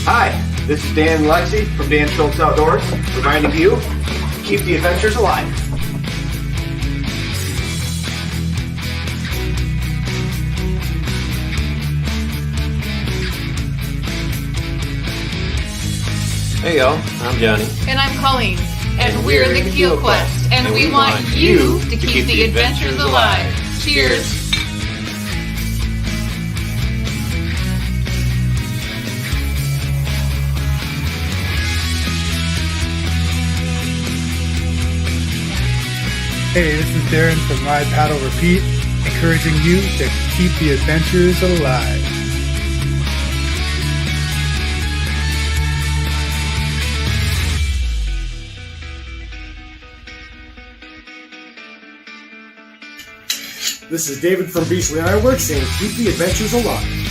Hi, this is Dan and Lexi from Dan Schultz Outdoors, reminding you to keep the adventures alive. Hey y'all, I'm Johnny. And I'm Colleen. And we're the Keel Quest. And we want you to keep the adventures alive. Cheers! Hey, this is Darren from Ride Paddle Repeat, encouraging you to keep the adventures alive. This is David from Beachley Ironworks saying keep the adventures alive.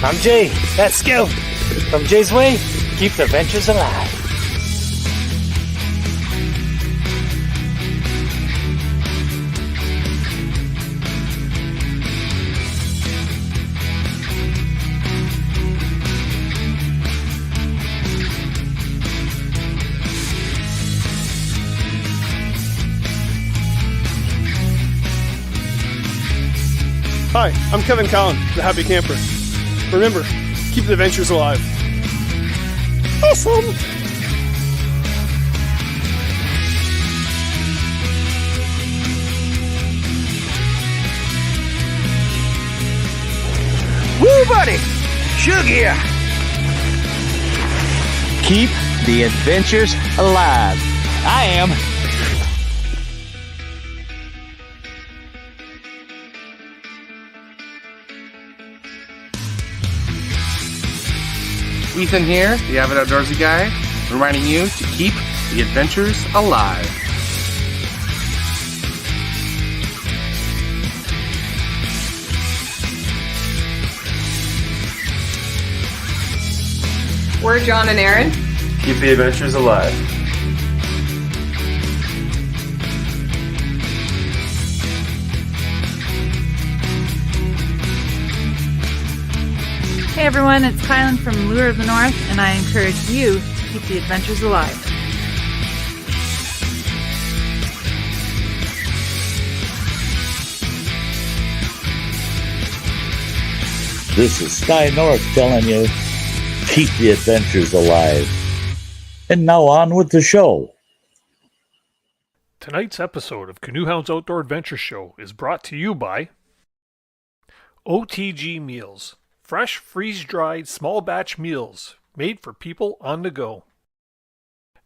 I'm Jay. Let's go. From Jay's Way, keep the adventures alive. Hi, I'm Kevin Collin, the Happy Camper. Remember, keep the adventures alive. Awesome! Woo, buddy! Shug here! Keep the adventures alive. I am. Ethan here, the Avid Outdoorsy Guy, reminding you to keep the adventures alive. We're John and Aaron. Keep the adventures alive. Hey everyone, it's Kylan from Lure of the North, and I encourage you to keep the adventures alive. This is Sky North telling you, keep the adventures alive. And now on with the show. Tonight's episode of CANOEHOUND'S Outdoor Adventure Show is brought to you by OTG Meals. Fresh, freeze-dried, small-batch meals made for people on the go.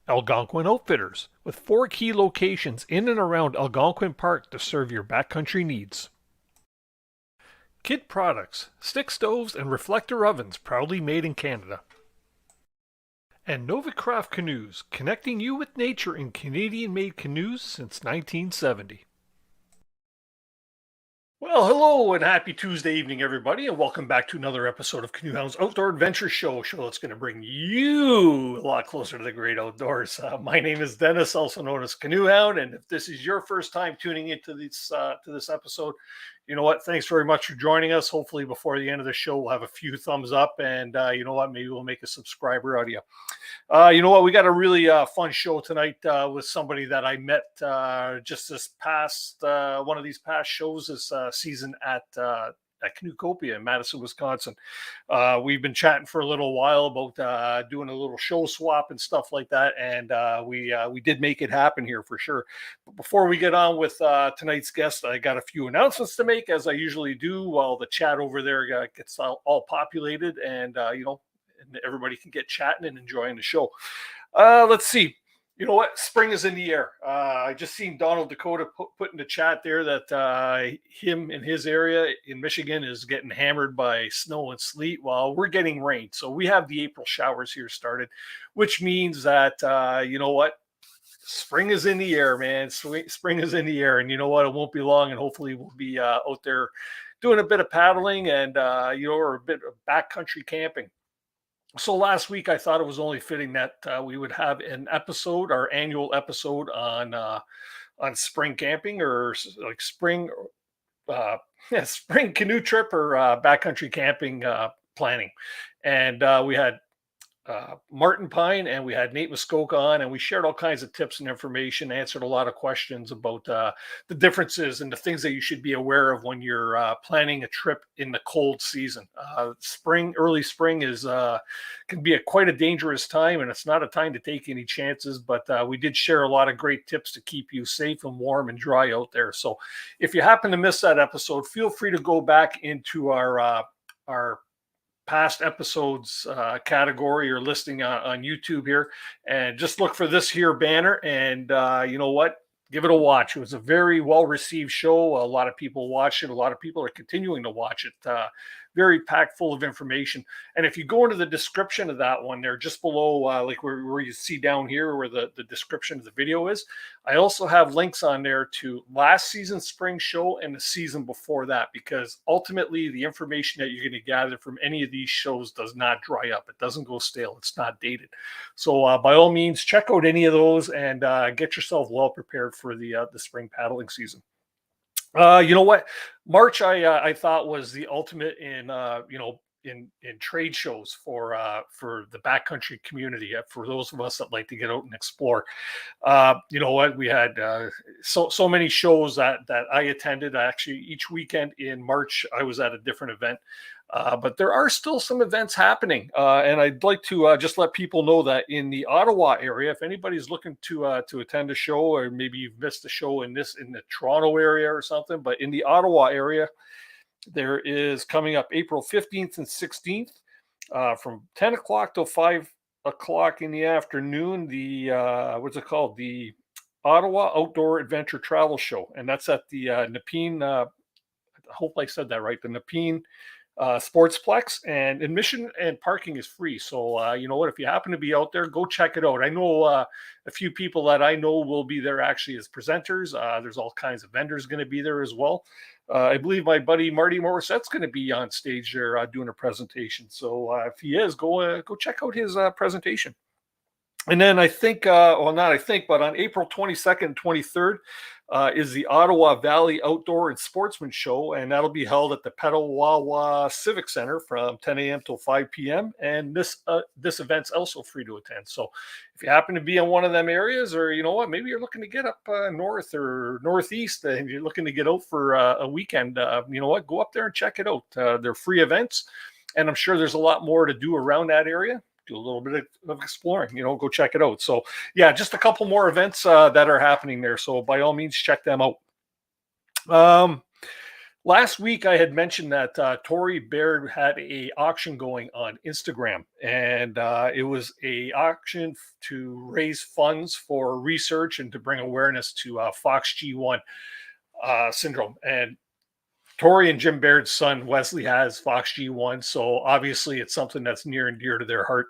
Algonquin Outfitters, with 4 key locations in and around Algonquin Park to serve your backcountry needs. Kid Products, stick stoves and reflector ovens proudly made in Canada. And Novacraft Canoes, connecting you with nature in Canadian-made canoes since 1970. Well, hello and happy Tuesday evening, everybody, and welcome back to another episode of CANOEHOUND'S Outdoor Adventure Show that's going to bring you a lot closer to the great outdoors. My name is Dennis, also known as CANOEHOUND, and if this is your first time tuning into this episode, you know what? Thanks very much for joining us. Hopefully, before the end of the show, we'll have a few thumbs up, and you know what? Maybe we'll make a subscriber out of you. You know what? We got a really fun show tonight with somebody that I met just this past one of these past shows this season at Canoecopia in Madison, Wisconsin. We've been chatting for a little while about doing a little show swap and stuff like that, and we did make it happen here for sure. But before we get on with tonight's guest, I got a few announcements to make, as I usually do, while the chat over there gets all populated, and you know, and everybody can get chatting and enjoying the show. Let's see. You know what? Spring is in the air. I just seen Donald Dakota put in the chat there that him in his area in Michigan is getting hammered by snow and sleet while we're getting rain. So we have the April showers here started, which means that, you know what? Spring is in the air, man. Spring is in the air. And you know what? It won't be long. And hopefully we'll be out there doing a bit of paddling and, you know, or a bit of backcountry camping. So last week, I thought it was only fitting that we would have an episode, our annual episode on on spring camping or like spring spring canoe trip or backcountry camping planning. And we had Martin Pine and we had Nate Muskoka on, and we shared all kinds of tips and information, answered a lot of questions about the differences and the things that you should be aware of when you're planning a trip in the cold season. Early spring is can be quite a dangerous time, and it's not a time to take any chances, but we did share a lot of great tips to keep you safe and warm and dry out there. So if you happen to miss that episode, feel free to go back into our past episodes category or listing on YouTube here, and just look for this here banner. And you know what? Give it a watch. It was a very well received show. A lot of people watched it. A lot of people are continuing to watch it. Very packed full of information. And if you go into the description of that one there, just below, like where you see down here where the description of the video is, I also have links on there to last season's spring show and the season before that, because ultimately the information that you're going to gather from any of these shows does not dry up. It doesn't go stale. It's not dated. So by all means, check out any of those and get yourself well prepared for the spring paddling season. You know what? March I thought was the ultimate in in trade shows for the backcountry community, for those of us that like to get out and explore. You know what? We had so many shows that I attended. Actually, each weekend in March, I was at a different event. But there are still some events happening, and I'd like to just let people know that in the Ottawa area, if anybody's looking to attend a show, or maybe you've missed a show in the Toronto area or something, but in the Ottawa area, there is coming up April 15th and 16th from 10 o'clock till 5 o'clock in the afternoon. The what's it called? The Ottawa Outdoor Adventure Travel Show, and that's at the Nepean. I hope I said that right. The Nepean Sportsplex, and admission and parking is free. So you know what, if you happen to be out there, go check it out. I know a few people that I know will be there actually as presenters. There's all kinds of vendors going to be there as well. I believe my buddy Marty Morissette's going to be on stage there doing a presentation. So if he is, go check out his presentation. And then I think, well, not I think, but on April 22nd and 23rd is the Ottawa Valley Outdoor and Sportsman Show, and that'll be held at the Petawawa Civic Center from 10 a.m. till 5 p.m. And this event's also free to attend. So if you happen to be in one of them areas, or you know what, maybe you're looking to get up north or northeast, and you're looking to get out for a weekend, you know what, go up there and check it out. They're free events, and I'm sure there's a lot more to do around that area. Do a little bit of exploring, you know, go check it out. So yeah, just a couple more events that are happening there. So by all means, check them out. Last week I had mentioned that Tori Baird had a auction going on Instagram, and it was a auction to raise funds for research and to bring awareness to Fox G1 syndrome. And Tori and Jim Baird's son, Wesley, has Fox G1, so obviously it's something that's near and dear to their heart.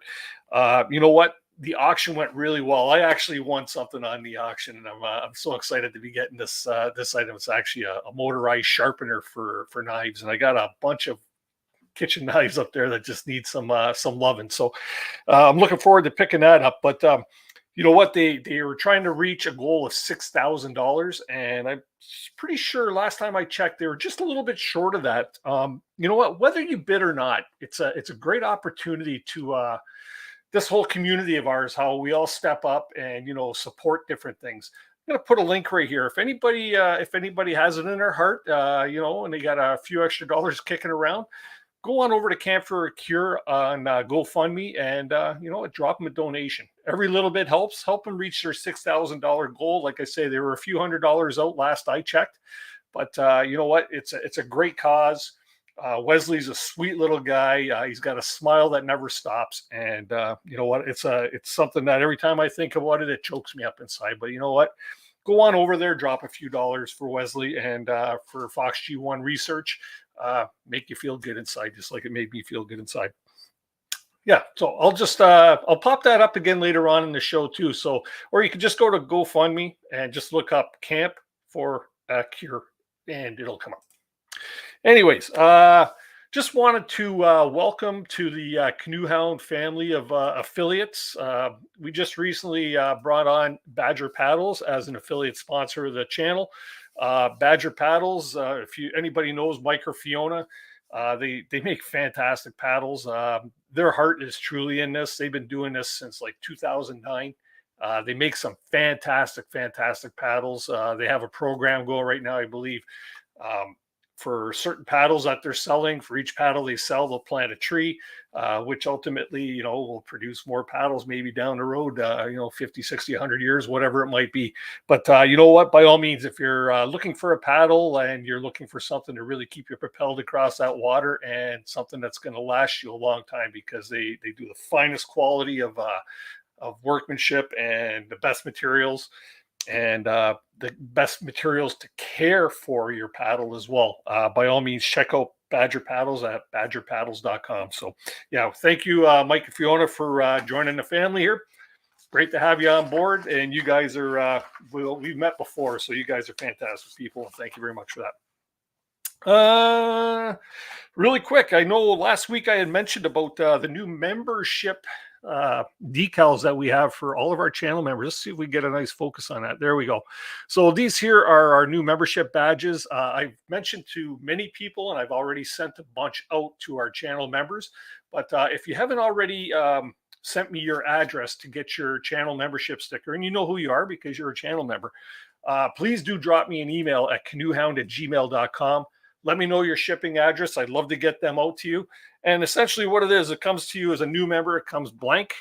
You know what? The auction went really well. I actually won something on the auction, and I'm so excited to be getting this item. It's actually a motorized sharpener for knives, and I got a bunch of kitchen knives up there that just need some loving. So I'm looking forward to picking that up. But you know what? They were trying to reach a goal of $6,000, and I'm pretty sure last time I checked, they were just a little bit short of that. You know what? Whether you bid or not, it's a great opportunity to this whole community of ours, how we all step up and, you know, support different things. I'm going to put a link right here. If anybody has it in their heart, you know, and they got a few extra dollars kicking around, go on over to Camp for a Cure on GoFundMe and, you know, drop them a donation. Every little bit helps. Help them reach their $6,000 goal. Like I say, they were a few $100s out last I checked. But you know what? It's a great cause. Wesley's a sweet little guy. He's got a smile that never stops. And you know what? It's something that every time I think about it, it chokes me up inside. But you know what? Go on over there, drop a few dollars for Wesley and for Fox G1 research. Make you feel good inside, just like it made me feel good inside. Yeah, so I'll just I'll pop that up again later on in the show too. So, or you can just go to GoFundMe and just look up Camp for a Cure, and it'll come up. Anyways, Just wanted to welcome to the Canoe Hound family of affiliates. We just recently brought on Badger Paddles as an affiliate sponsor of the channel. Badger Paddles, if anybody knows Mike or Fiona, they make fantastic paddles. Their heart is truly in this. They've been doing this since like 2009. They make some fantastic paddles. They have a program going right now, I believe. For certain paddles that they're selling, for each paddle they sell, they'll plant a tree, which ultimately, will produce more paddles maybe down the road, 50, 60, 100 years, whatever it might be. But you know what? By all means, if you're looking for a paddle and you're looking for something to really keep you propelled across that water and something that's going to last you a long time, because they do the finest quality of workmanship and the best materials, and the best materials to care for your paddle as well. By all means, check out Badger Paddles at badgerpaddles.com. So yeah, thank you, Mike and Fiona, for joining the family here. Great to have you on board. And you guys are, we've met before, so you guys are fantastic people. And thank you very much for that. Really quick, I know last week I had mentioned about the new membership decals that we have for all of our channel members. Let's see if we get a nice focus on that. There we go. So these here are our new membership badges. I've mentioned to many people, and I've already sent a bunch out to our channel members. But if you haven't already sent me your address to get your channel membership sticker, and you know who you are because you're a channel member, please do drop me an email at canoehound@gmail.com. Let me know your shipping address. I'd love to get them out to you. And essentially what it is, it comes to you as a new member. It comes blank.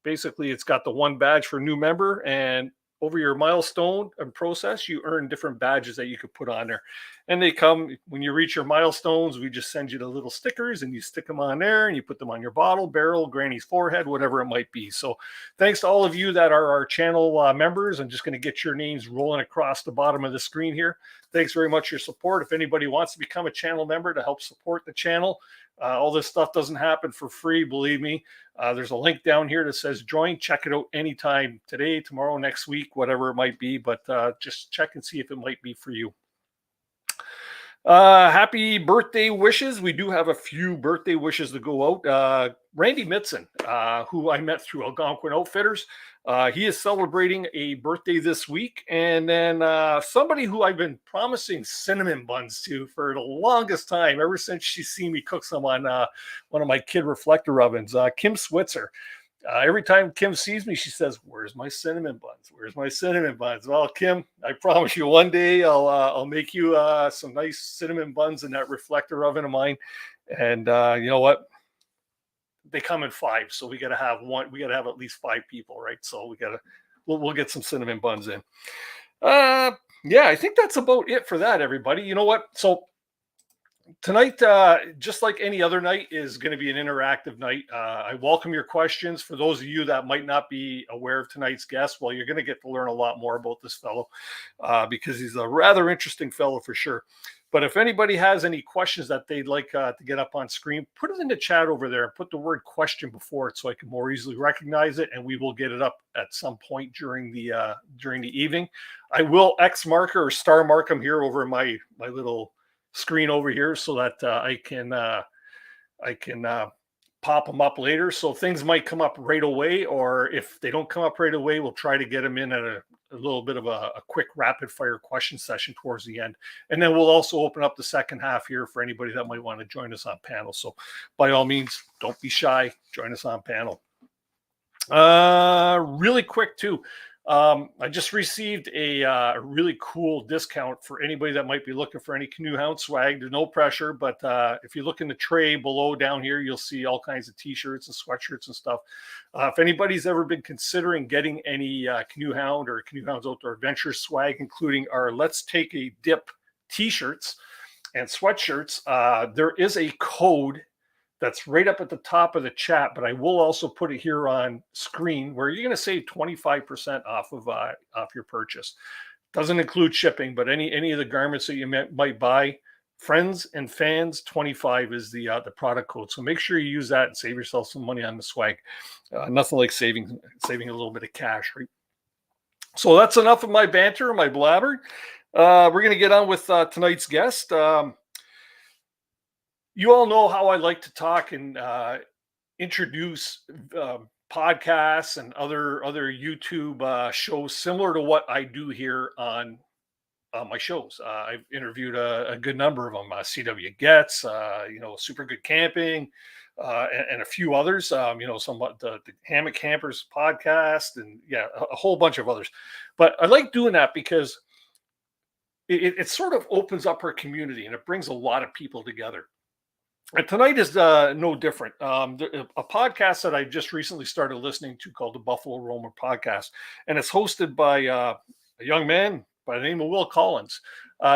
Basically, it's got the one badge for new member, and over your milestone and process, you earn different badges that you could put on there. And they come, when you reach your milestones, we just send you the little stickers and you stick them on there and you put them on your bottle, barrel, granny's forehead, whatever it might be. So thanks to all of you that are our channel members. I'm just going to get your names rolling across the bottom of the screen here. Thanks very much for your support. If anybody wants to become a channel member to help support the channel, all this stuff doesn't happen for free, believe me. There's a link down here that says join. Check it out anytime, today, tomorrow, next week, whatever it might be. But just check and see if it might be for you. Happy birthday wishes. We do have a few birthday wishes to go out. Randy Mitson, who I met through Algonquin Outfitters, he is celebrating a birthday this week. And then somebody who I've been promising cinnamon buns to for the longest time, ever since she's seen me cook some on one of my kid reflector ovens, Kim Switzer. Every time Kim sees me, she says, "Where's my cinnamon buns? Where's my cinnamon buns?" Well, Kim, I promise you, one day I'll make you some nice cinnamon buns in that reflector oven of mine. And you know what? They come in 5, so we got to have one. We got to have at least 5 people, right? So we'll get some cinnamon buns in. Yeah, I think that's about it for that, everybody. You know what? So tonight, just like any other night, is going to be an interactive night. I welcome your questions. For those of you that might not be aware of tonight's guest, well, you're going to get to learn a lot more about this fellow because he's a rather interesting fellow for sure. But if anybody has any questions that they'd like to get up on screen, put it in the chat over there and put the word question before it so I can more easily recognize it, and we will get it up at some point during the evening. I will X mark or star mark them here over my little screen over here so that I can pop them up later. So things might come up right away, or if they don't come up right away, we'll try to get them in at a little bit of a quick rapid fire question session towards the end. And then we'll also open up the second half here for anybody that might want to join us on panel. So by all means, don't be shy. Join us on panel. Really quick too. I just received a really cool discount for anybody that might be looking for any Canoe Hound swag. There's no pressure, but if you look in the tray below down here, you'll see all kinds of t-shirts and sweatshirts and stuff. If anybody's ever been considering getting any Canoe Hound or Canoe Hound's Outdoor Adventure swag, including our Let's Take a Dip t-shirts and sweatshirts, there is a code that's right up at the top of the chat, but I will also put it here on screen where you're going to save 25% off your purchase. Doesn't include shipping, but any of the garments that you might buy, friends and fans, 25 is the product code. So make sure you use that and save yourself some money on the swag. Nothing like saving a little bit of cash, right? So that's enough of my banter, my blabber. We're going to get on with tonight's guest. You all know how I like to talk and introduce podcasts and other YouTube shows similar to what I do here on my shows. I've interviewed a good number of them. CW Gets, Super Good Camping, and a few others. Somewhat the Hammock Campers podcast, and yeah, a whole bunch of others. But I like doing that because it sort of opens up our community and it brings a lot of people together. And tonight is no different. A podcast that I just recently started listening to called the Buffalo Roamer Podcast, and it's hosted by a young man by the name of Will Collins.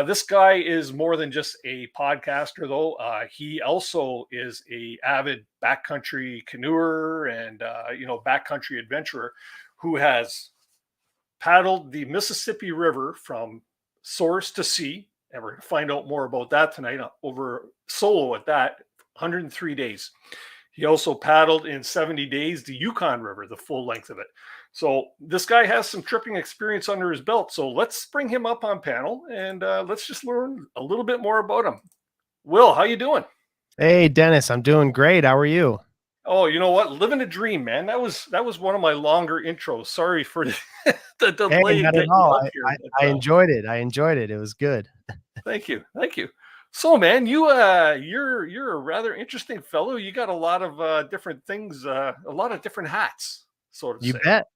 This guy is more than just a podcaster, though. He also is a avid backcountry canoeer and backcountry adventurer who has paddled the Mississippi River from source to sea. And we're going to find out more about that tonight over solo at that, 103 days. He also paddled in 70 days the Yukon River, the full length of it. So this guy has some tripping experience under his belt. So let's bring him up on panel and let's just learn a little bit more about him. Will, how you doing? Hey, Dennis, I'm doing great. How are you? Oh, you know what? Living a dream, man. That was one of my longer intros. Sorry for the delay. Hey, not at all. I enjoyed it. It was good. Thank you. So, man, you're a rather interesting fellow. You got a lot of different things, a lot of different hats, sort of. You bet.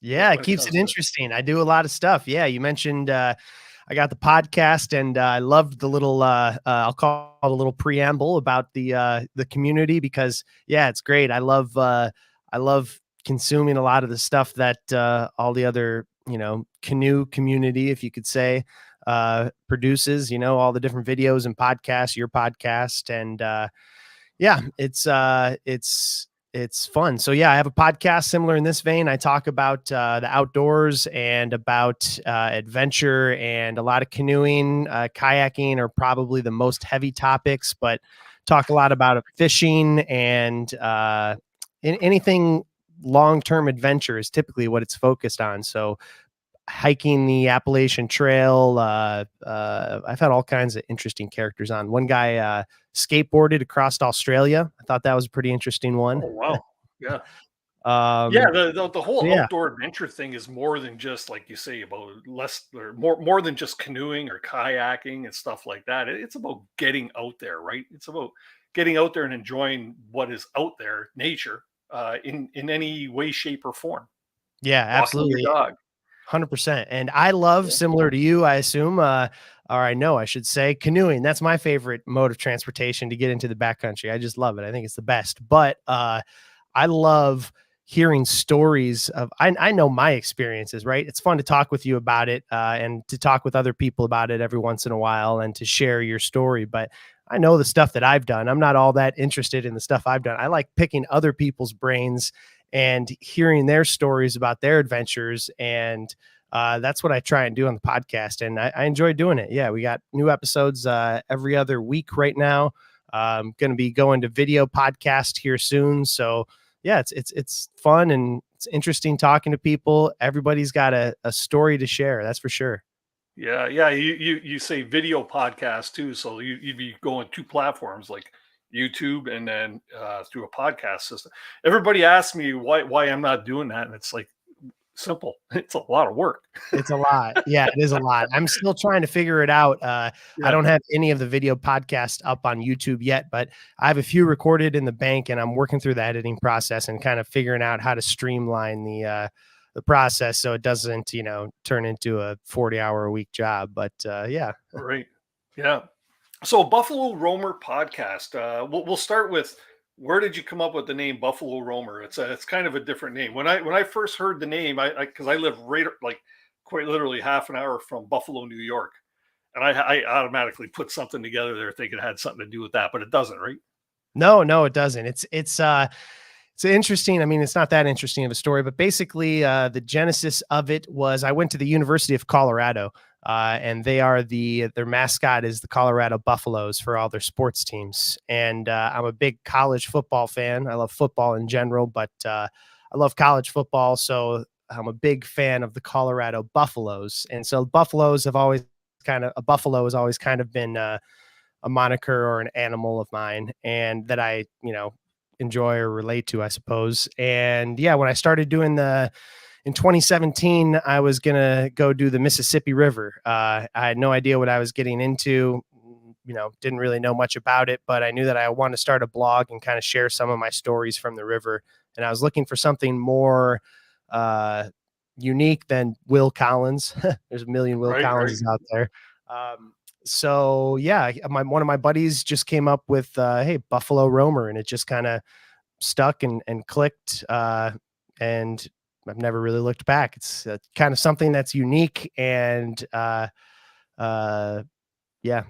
Yeah, it keeps it interesting. I do a lot of stuff. Yeah, you mentioned I got the podcast, and I loved the little I'll call it a little preamble about the community because yeah, it's great. I love consuming a lot of the stuff that all the other canoe community, if you could say, produces. All the different videos and podcasts, your podcast, and yeah, it's fun. So yeah, I have a podcast similar in this vein. I talk about the outdoors and about adventure and a lot of canoeing, kayaking are probably the most heavy topics, but talk a lot about fishing and anything long-term adventure is typically what it's focused on. So hiking the Appalachian Trail. I've had all kinds of interesting characters on. One guy skateboarded across Australia. I thought that was a pretty interesting one. Oh, wow. Yeah. The whole outdoor adventure thing is more than just, like you say, about more than just canoeing or kayaking and stuff like that. It's about getting out there, right? It's about getting out there and enjoying what is out there, nature, in any way, shape, or form. Yeah, absolutely. 100%. And I love, similar to you, I assume, or I know I should say, canoeing. That's my favorite mode of transportation to get into the backcountry. I just love it. I think it's the best. But I love hearing stories of, I know my experiences, right? It's fun to talk with you about it and to talk with other people about it every once in a while and to share your story. But I know the stuff that I've done. I'm not all that interested in the stuff I've done. I like picking other people's brains and hearing their stories about their adventures. And that's what I try and do on the podcast. And I enjoy doing it. Yeah, we got new episodes every other week right now. I'm going to be going to video podcast here soon. So yeah, it's fun and it's interesting talking to people. Everybody's got a story to share. That's for sure. Yeah. You say video podcast too. So you'd be going two platforms like YouTube and then through a podcast system. Everybody asks me why I'm not doing that. And it's like, simple. It's a lot of work. It's a lot. Yeah, it is a lot. I'm still trying to figure it out. I don't have any of the video podcasts up on YouTube yet, but I have a few recorded in the bank and I'm working through the editing process and kind of figuring out how to streamline the process so it doesn't, turn into a 40-hour a week job. But yeah. Right. Yeah. So Buffalo Roamer podcast, we'll start with, where did you come up with the name Buffalo Roamer? It's kind of a different name. When I first heard the name, because I live right like quite literally half an hour from Buffalo, New York, and I automatically put something together there thinking it had something to do with that, but it doesn't, right? No, it doesn't. It's interesting. I mean, it's not that interesting of a story, but basically the genesis of it was I went to the University of Colorado. And their mascot is the Colorado Buffaloes for all their sports teams. And I'm a big college football fan. I love football in general, but I love college football. So I'm a big fan of the Colorado Buffaloes. And so Buffalo has always kind of been a moniker or an animal of mine, and that I, enjoy or relate to, I suppose. And yeah, when I started doing in 2017, I was going to go do the Mississippi River. I had no idea what I was getting into, didn't really know much about it, but I knew that I wanted to start a blog and kind of share some of my stories from the river. And I was looking for something more unique than Will Collins. There's a million Will Collinses out there. So yeah, one of my buddies just came up with, hey, Buffalo Roamer, and it just kind of stuck and clicked. And I've never really looked back. It's kind of something that's unique, and yeah,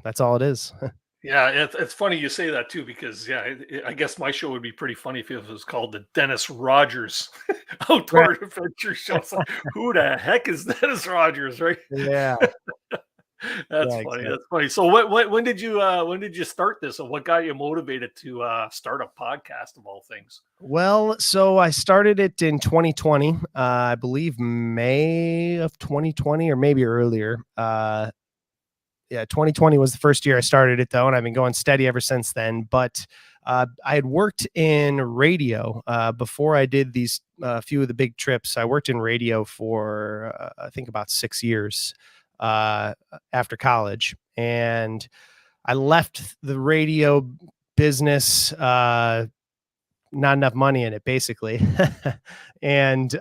that's all it is. Yeah, it's funny you say that too, because I guess my show would be pretty funny if it was called the Dennis Rogers Outdoor Adventure Show. It's like, who the heck is Dennis Rogers, right? Yeah. That's funny. Exactly. That's funny. So when did you start this, and what got you motivated to start a podcast of all things? Well, so I started it in 2020, I believe May of 2020, or maybe earlier. Yeah, 2020 was the first year I started it, though, and I've been going steady ever since then. But I had worked in radio before I did these few of the big trips. I worked in radio for I think about 6 years after college, and I left the radio business, not enough money in it, basically, and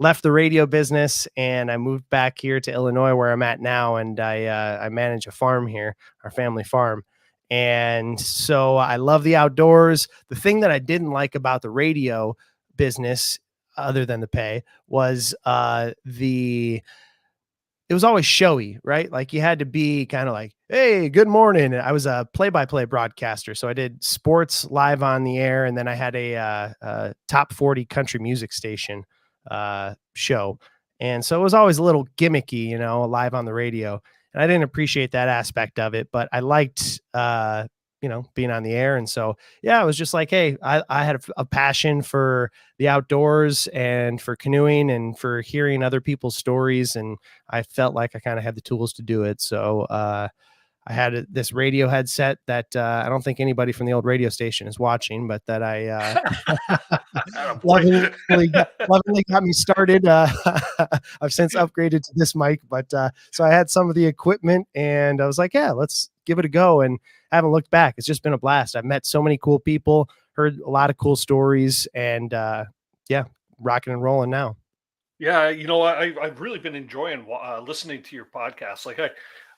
left the radio business, and I moved back here to Illinois, where I'm at now, and I manage a farm here, our family farm. And so I love the outdoors. The thing that I didn't like about the radio business, other than the pay, was it was always showy, right? Like you had to be kind of like, hey, good morning. I was a play-by-play broadcaster. So I did sports live on the air. And then I had a top 40 country music station show. And so it was always a little gimmicky, live on the radio. And I didn't appreciate that aspect of it, but I liked, being on the air. And so, yeah, it was just like, hey, I had a passion for the outdoors and for canoeing and for hearing other people's stories. And I felt like I kind of had the tools to do it. So I had this radio headset that I don't think anybody from the old radio station is watching, but that I lovingly got me started. I've since upgraded to this mic, but so I had some of the equipment, and I was like, yeah, let's give it a go. And I haven't looked back. It's just been a blast. I've met so many cool people, heard a lot of cool stories, and yeah, rocking and rolling now. Yeah, I've really been enjoying listening to your podcast. Like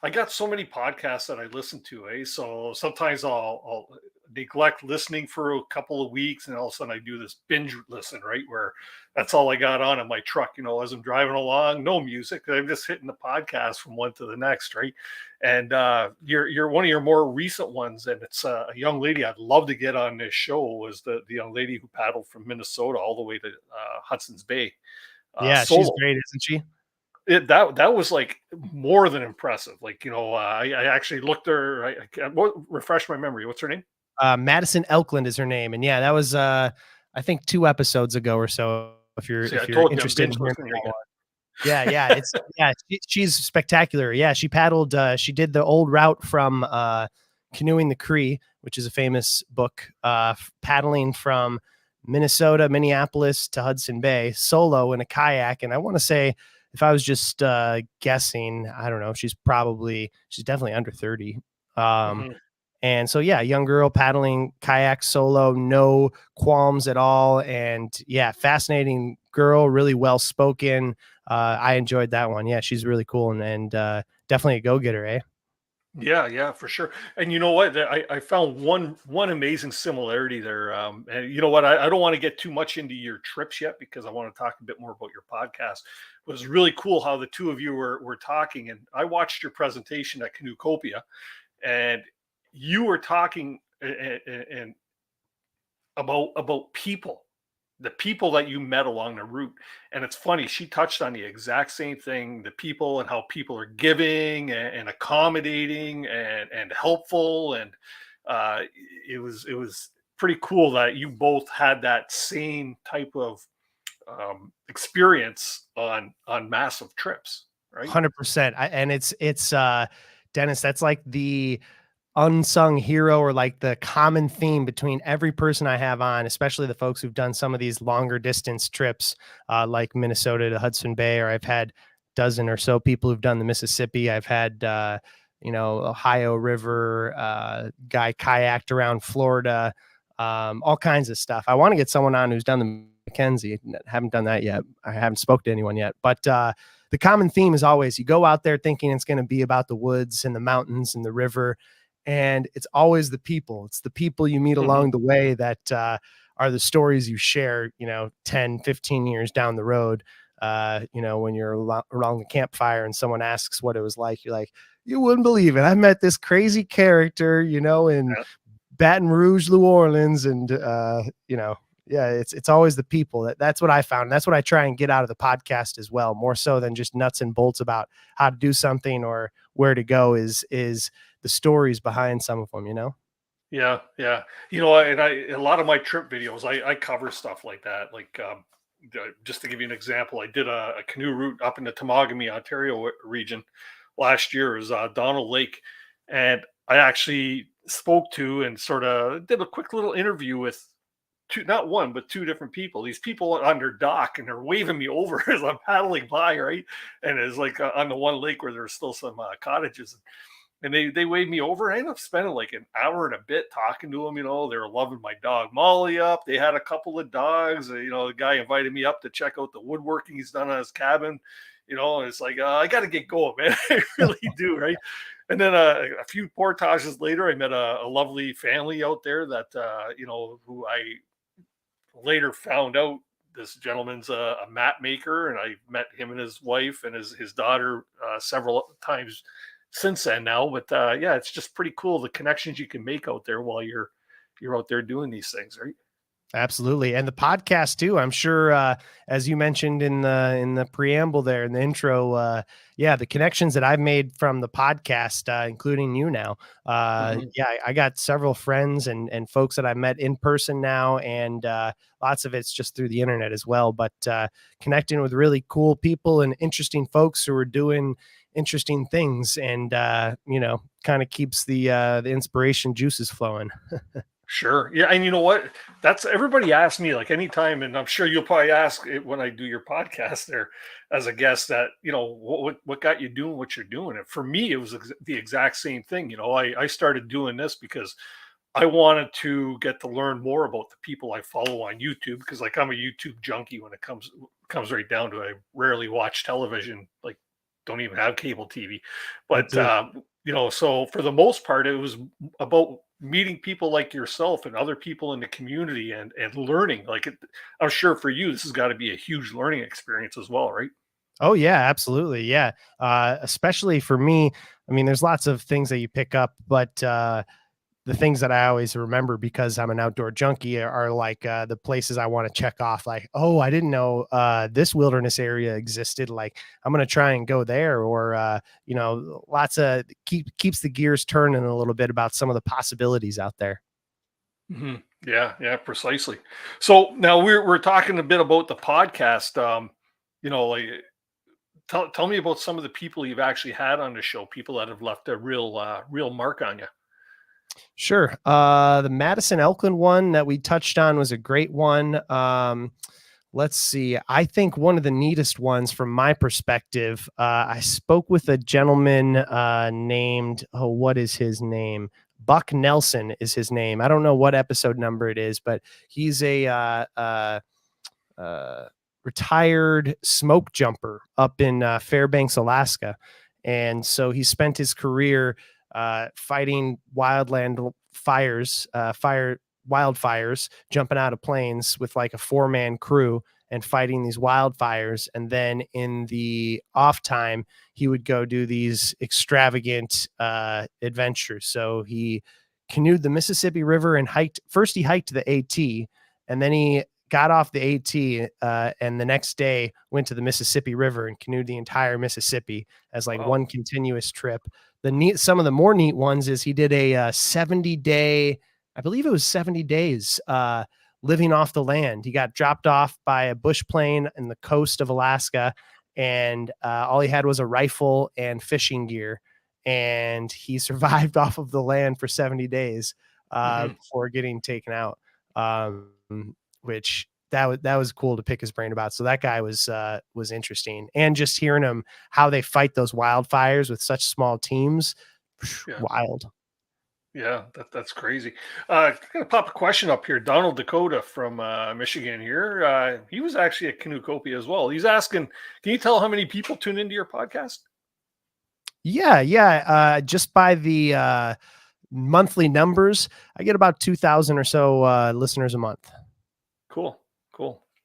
I got so many podcasts that I listen to, so sometimes I'll neglect listening for a couple of weeks, and all of a sudden I do this binge listen, right, where that's all I got on in my truck, as I'm driving along, no music. I'm just hitting the podcast from one to the next, right? And you're one of your more recent ones, and it's a young lady I'd love to get on this show, was the young lady who paddled from Minnesota all the way to Hudson's Bay. Yeah, solo. She's great, isn't she? That was like more than impressive. Like, I actually looked her. Refresh my memory. What's her name? Madison Elkland is her name, and yeah, that was I think 2 episodes ago or so. If you're interested in hearing that one. Yeah, she's spectacular. Yeah, she paddled. She did the old route from Canoeing the Cree, which is a famous book, paddling from Minnesota, Minneapolis to Hudson Bay solo in a kayak. And I want to say, if I was just guessing, I don't know, she's definitely under 30. And so, yeah, young girl paddling kayak solo, no qualms at all. And yeah, fascinating girl, really well spoken. I enjoyed that one. Yeah, she's really cool and definitely a go-getter, eh? Yeah, for sure. And you know what? I found one amazing similarity there. And you know what? I don't want to get too much into your trips yet, because I want to talk a bit more about your podcast. It was really cool how the two of you were talking, and I watched your presentation at Canoecopia, and you were talking and about people, the people that you met along the route. And it's funny, she touched on the exact same thing, the people, and how people are giving and accommodating and helpful. And it was pretty cool that you both had that same type of experience on massive trips, right? 100%. And it's Dennis, that's like the unsung hero or like the common theme between every person I have on, especially the folks who've done some of these longer distance trips, like Minnesota to Hudson Bay, or I've had dozen or so people who've done the Mississippi. I've had, Ohio River, guy kayaked around Florida, all kinds of stuff. I want to get someone on who's done the Mackenzie. Haven't done that yet. I haven't spoke to anyone yet, but the common theme is always you go out there thinking it's going to be about the woods and the mountains and the river. And it's always the people. It's the people you meet along the way that are the stories you share, 10, 15 years down the road. When you're around the campfire and someone asks what it was like, you're like, you wouldn't believe it. I met this crazy character, in Baton Rouge, New Orleans. And, it's always the people. That's what I found. That's what I try and get out of the podcast as well, more so than just nuts and bolts about how to do something or where to go is the stories behind some of them, Yeah. And a lot of my trip videos, I cover stuff like that. Like, just to give you an example, I did a canoe route up in the Temagami, Ontario region last year. It was Donald Lake. And I actually spoke to and sort of did a quick little interview with not one, but two different people. These people on their dock, and they're waving me over as I'm paddling by, right? And it's like on the one lake where there's still some cottages. And they waved me over. I ended up spending like an hour and a bit talking to them. They were loving my dog Molly up. They had a couple of dogs. The guy invited me up to check out the woodworking he's done on his cabin. And it's like, I got to get going, man. I really do, right? And then a few portages later, I met a lovely family out there that, who I later found out this gentleman's a mat maker. And I met him and his wife and his daughter several times since then now. But it's just pretty cool, the connections you can make out there while you're out there doing these things, right? Absolutely. And the podcast too, I'm sure, as you mentioned in the preamble there in the intro, the connections that I've made from the podcast, including you now, I got several friends and folks that I met in person now, and lots of it's just through the internet as well, but connecting with really cool people and interesting folks who are doing interesting things, and kind of keeps the inspiration juices flowing. Sure. Yeah. And you know what? That's everybody asks me like anytime, and I'm sure you'll probably ask it when I do your podcast there as a guest that, what got you doing what you're doing? And for me, it was the exact same thing. I started doing this because I wanted to get to learn more about the people I follow on YouTube, because like I'm a YouTube junkie when it comes right down to it. I rarely watch television, like don't even have cable TV, but so for the most part, it was about meeting people like yourself and other people in the community and learning. I'm sure for you, this has got to be a huge learning experience as well, right? Oh yeah, absolutely. Yeah. Especially for me, I mean, there's lots of things that you pick up, but the things that I always remember, because I'm an outdoor junkie, are like the places I want to check off. Like, oh, I didn't know this wilderness area existed. Like, I'm going to try and go there. Or, lots of keeps the gears turning a little bit about some of the possibilities out there. Mm-hmm. Yeah, precisely. So now we're talking a bit about the podcast. Tell me about some of the people you've actually had on the show, people that have left a real mark on you. Sure. The Madison Elkland one that we touched on was a great one. Let's see. I think one of the neatest ones from my perspective, I spoke with a gentleman named, what is his name? Buck Nelson is his name. I don't know what episode number it is, but he's a retired smoke jumper up in Fairbanks, Alaska. And so he spent his career fighting wildfires, jumping out of planes with like a 4-man crew and fighting these wildfires. And then in the off time, he would go do these extravagant adventures. So he canoed the Mississippi River and first he hiked the AT, and then he got off the AT and the next day went to the Mississippi River and canoed the entire Mississippi as like one continuous trip. Some of the more neat ones is he did a 70-day, I believe it was 70 days living off the land. He got dropped off by a bush plane in the coast of Alaska, and all he had was a rifle and fishing gear. and he survived off of the land for 70 days before getting taken out. Which that was cool to pick his brain about. So that guy was interesting, and just hearing him how they fight those wildfires with such small teams, wild. Yeah, that's crazy. I'm gonna pop a question up here. Donald Dakota from Michigan here. He was actually at Canoecopia as well. He's asking, can you tell how many people tune into your podcast? Yeah. Just by the monthly numbers, I get about 2,000 or so listeners a month. Cool.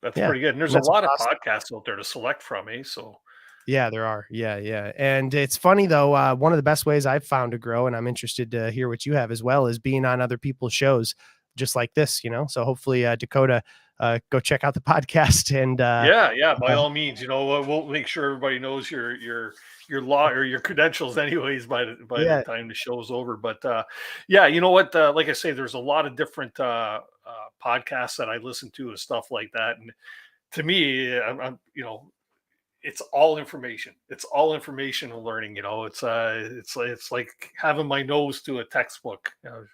That's pretty good. And there's a lot of podcasts out there to select from, So yeah, there are. Yeah. And it's funny though. One of the best ways I've found to grow, and I'm interested to hear what you have as well, is being on other people's shows just like this, So hopefully Dakota, go check out the podcast and by all means, we'll make sure everybody knows your law or your credentials anyways by the time the show's over. But you know what, like I say, there's a lot of different podcasts that I listen to and stuff like that, and to me, I'm it's all information. It's all information and learning. It's like having my nose to a textbook. I'm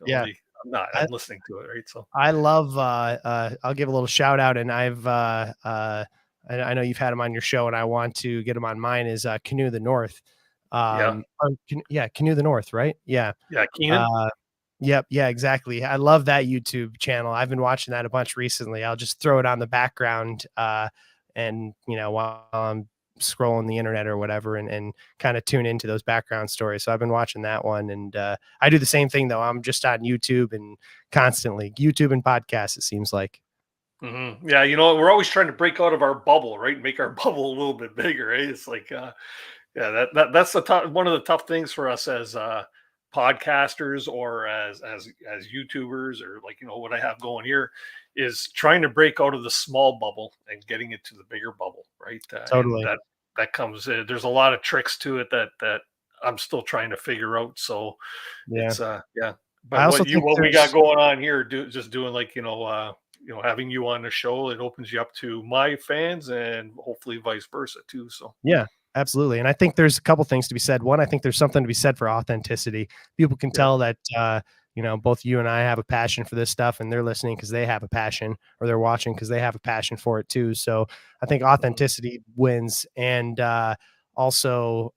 listening to it, right? So I love. I'll give a little shout out, and I know you've had him on your show, and I want to get him on mine. Is Canoe the North? Canoe the North, right? Yeah, Keenan. Yep, yeah, exactly. I love that YouTube channel. I've been watching that a bunch recently. I'll just throw it on the background, and while I'm scrolling the internet or whatever, and kind of tune into those background stories. So I've been watching that one, and I do the same thing though. I'm just on YouTube and constantly YouTube and podcasts, it seems like. Mm-hmm. Yeah, we're always trying to break out of our bubble, right? Make our bubble a little bit bigger, right? It's like that's one of the tough things for us as podcasters or as YouTubers, or what I have going here is trying to break out of the small bubble and getting it to the bigger bubble, right? Totally. That comes in. There's a lot of tricks to it that I'm still trying to figure out. So it's But what we got going on here, doing having you on the show, it opens you up to my fans and hopefully vice versa too. So yeah, absolutely. And I think there's a couple things to be said. One, I think there's something to be said for authenticity. People can tell that both you and I have a passion for this stuff, and they're listening because they have a passion, or they're watching because they have a passion for it too. So I think authenticity wins. And also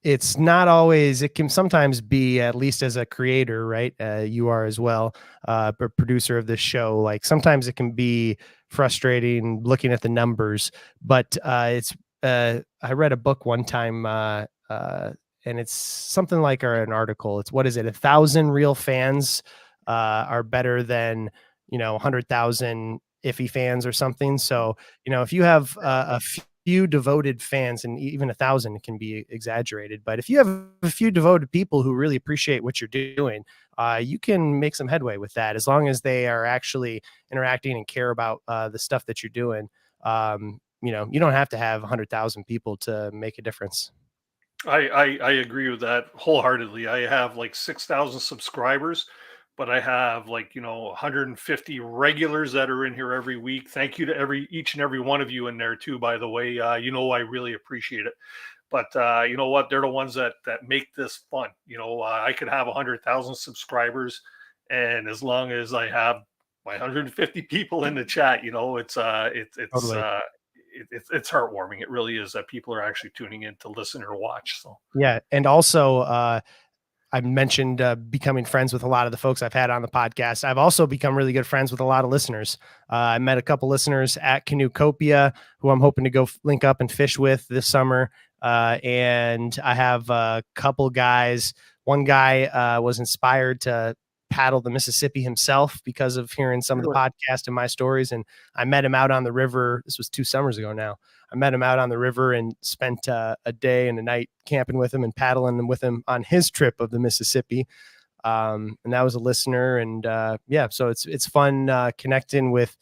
it's not always, it can sometimes be, at least as a creator, right? You are as well, a producer of this show. Like sometimes it can be frustrating looking at the numbers, but I read a book one time, and it's something like an article. It's, what is it? 1,000 real fans are better than 100,000 iffy fans or something. So if you have a few devoted fans, and even 1,000 can be exaggerated, but if you have a few devoted people who really appreciate what you're doing, you can make some headway with that, as long as they are actually interacting and care about the stuff that you're doing. You don't have to have 100,000 people to make a difference. I agree with that wholeheartedly. I have like 6,000 subscribers, but I have 150 regulars that are in here every week. Thank you to each and every one of you in there too, by the way. I really appreciate it. But you know what? They're the ones that make this fun. I could have 100,000 subscribers, and as long as I have my 150 people in the chat, it's Totally. It's heartwarming. It really is, that people are actually tuning in to listen or watch. So yeah, and also I mentioned becoming friends with a lot of the folks I've had on the podcast. I've also become really good friends with a lot of listeners. I met a couple listeners at Canoecopia who I'm hoping to go link up and fish with this summer. And I have a couple guys. One guy was inspired to paddle the Mississippi himself because of hearing some of the podcast and my stories. And I met him out on the river. This was 2 summers ago now. I met him out on the river and spent a day and a night camping with him and paddling with him on his trip of the Mississippi. And that was a listener. And so it's fun connecting with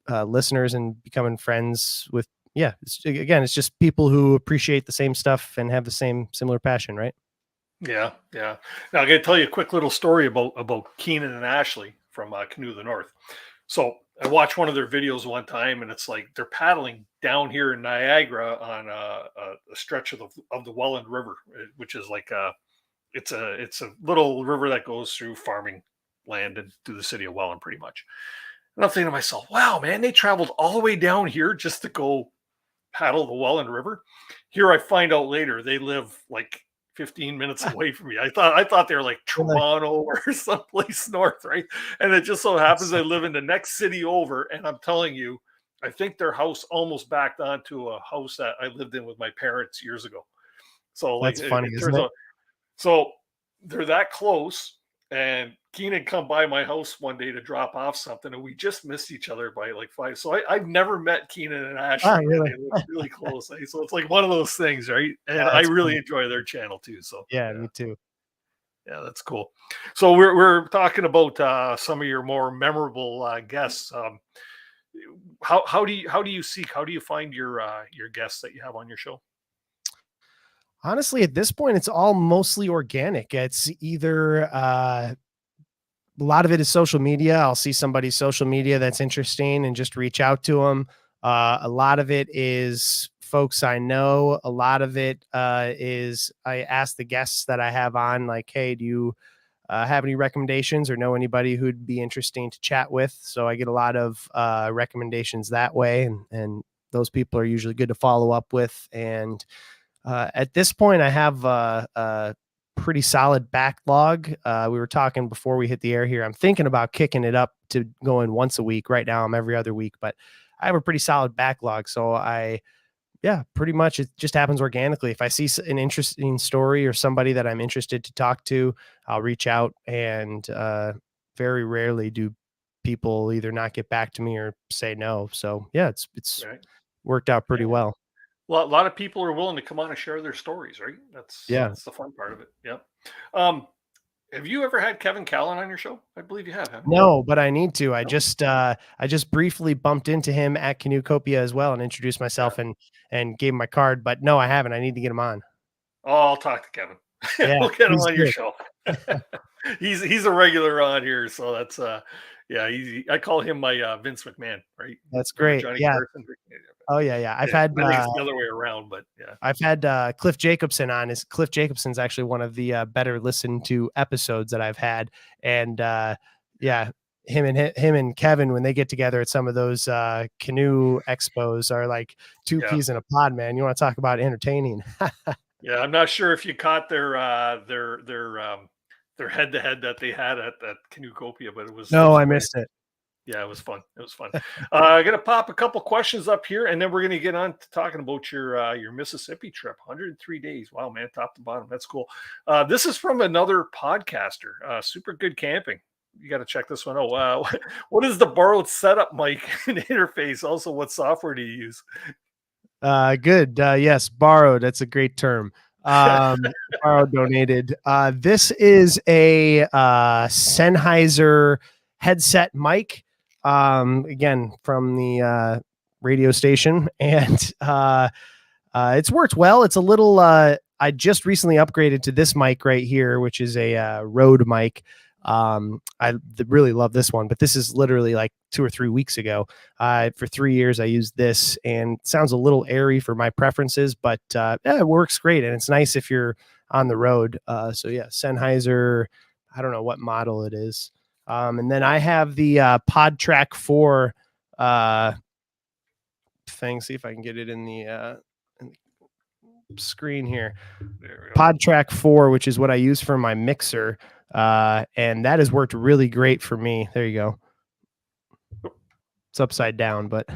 listeners and becoming friends with, it's just people who appreciate the same stuff and have the similar passion, right? Yeah. Now I'm going to tell you a quick little story about Keenan and Ashley from Canoe the North. So I watched one of their videos one time, and it's like they're paddling down here in Niagara on a stretch of the Welland River, which is like it's a little river that goes through farming land and through the city of Welland, pretty much. And I'm thinking to myself, wow, man, they traveled all the way down here just to go paddle the Welland River. Here I find out later they live like 15 minutes away from me. I thought they were like Toronto or someplace north, right? And it just so happens they live in the next city over. And I'm telling you, I think their house almost backed onto a house that I lived in with my parents years ago. So like, that's funny, isn't it? So they're that close. And Keenan come by my house one day to drop off something, and we just missed each other by like 5. So I've never met Keenan and Ashley. Oh, really? They live really close. So it's like one of those things, right? And I really enjoy their channel too. So yeah, me too. Yeah, that's cool. So we're talking about some of your more memorable guests. How do you find your guests that you have on your show? Honestly, at this point, it's all mostly organic. It's either a lot of it is social media. I'll see somebody's social media that's interesting and just reach out to them. A lot of it is folks I know. A lot of it is I ask the guests that I have on, like, hey, do you have any recommendations or know anybody who'd be interesting to chat with? So I get a lot of recommendations that way, and those people are usually good to follow up with. And at this point, I have a pretty solid backlog. We were talking before we hit the air here. I'm thinking about kicking it up to going once a week. Right now, I'm every other week, but I have a pretty solid backlog. So pretty much it just happens organically. If I see an interesting story or somebody that I'm interested to talk to, I'll reach out. And very rarely do people either not get back to me or say no. So yeah, it's right. Worked out pretty well. Well, a lot of people are willing to come on and share their stories, right? That's the fun part of it. Yeah. Have you ever had Kevin Callan on your show? I believe you have. No, but I need to. I just briefly bumped into him at Canoecoupia as well and introduced myself and gave him my card. But no, I haven't. I need to get him on. Oh, I'll talk to Kevin. We'll get him on your show. He's a regular on here, so that's I call him my Vince McMahon, right? That's great. Yeah. Oh yeah. I've had I think it's the other way around, but yeah. I've had Cliff Jacobson on. Cliff Jacobson's actually one of the better listened to episodes that I've had. And him and Kevin, when they get together at some of those canoe expos, are like two peas in a pod, man. You want to talk about entertaining? Yeah, I'm not sure if you caught their head-to-head that they had at Canoecoupia, but it was I missed it. Yeah, it was fun. I'm gonna pop a couple questions up here, and then we're gonna get on to talking about your Mississippi trip. 103 days. Wow, man, top to bottom. That's cool. This is from another podcaster. Super Good Camping. You got to check this one out. Wow, what is the borrowed setup mic and interface? Also, what software do you use? Good. Yes, borrowed. That's a great term. Borrowed, donated. This is a Sennheiser headset mic. Again, from the radio station, and it's worked well. It's a little. I just recently upgraded to this mic right here, which is a Rode mic. I really love this one, but this is literally like 2 or 3 weeks ago. For 3 years, I used this, and it sounds a little airy for my preferences, but it works great, and it's nice if you're on the road. So yeah, Sennheiser. I don't know what model it is. And then I have the PodTrack 4 thing. See if I can get it in the screen here. PodTrack 4, which is what I use for my mixer. And that has worked really great for me. There you go. It's upside down, but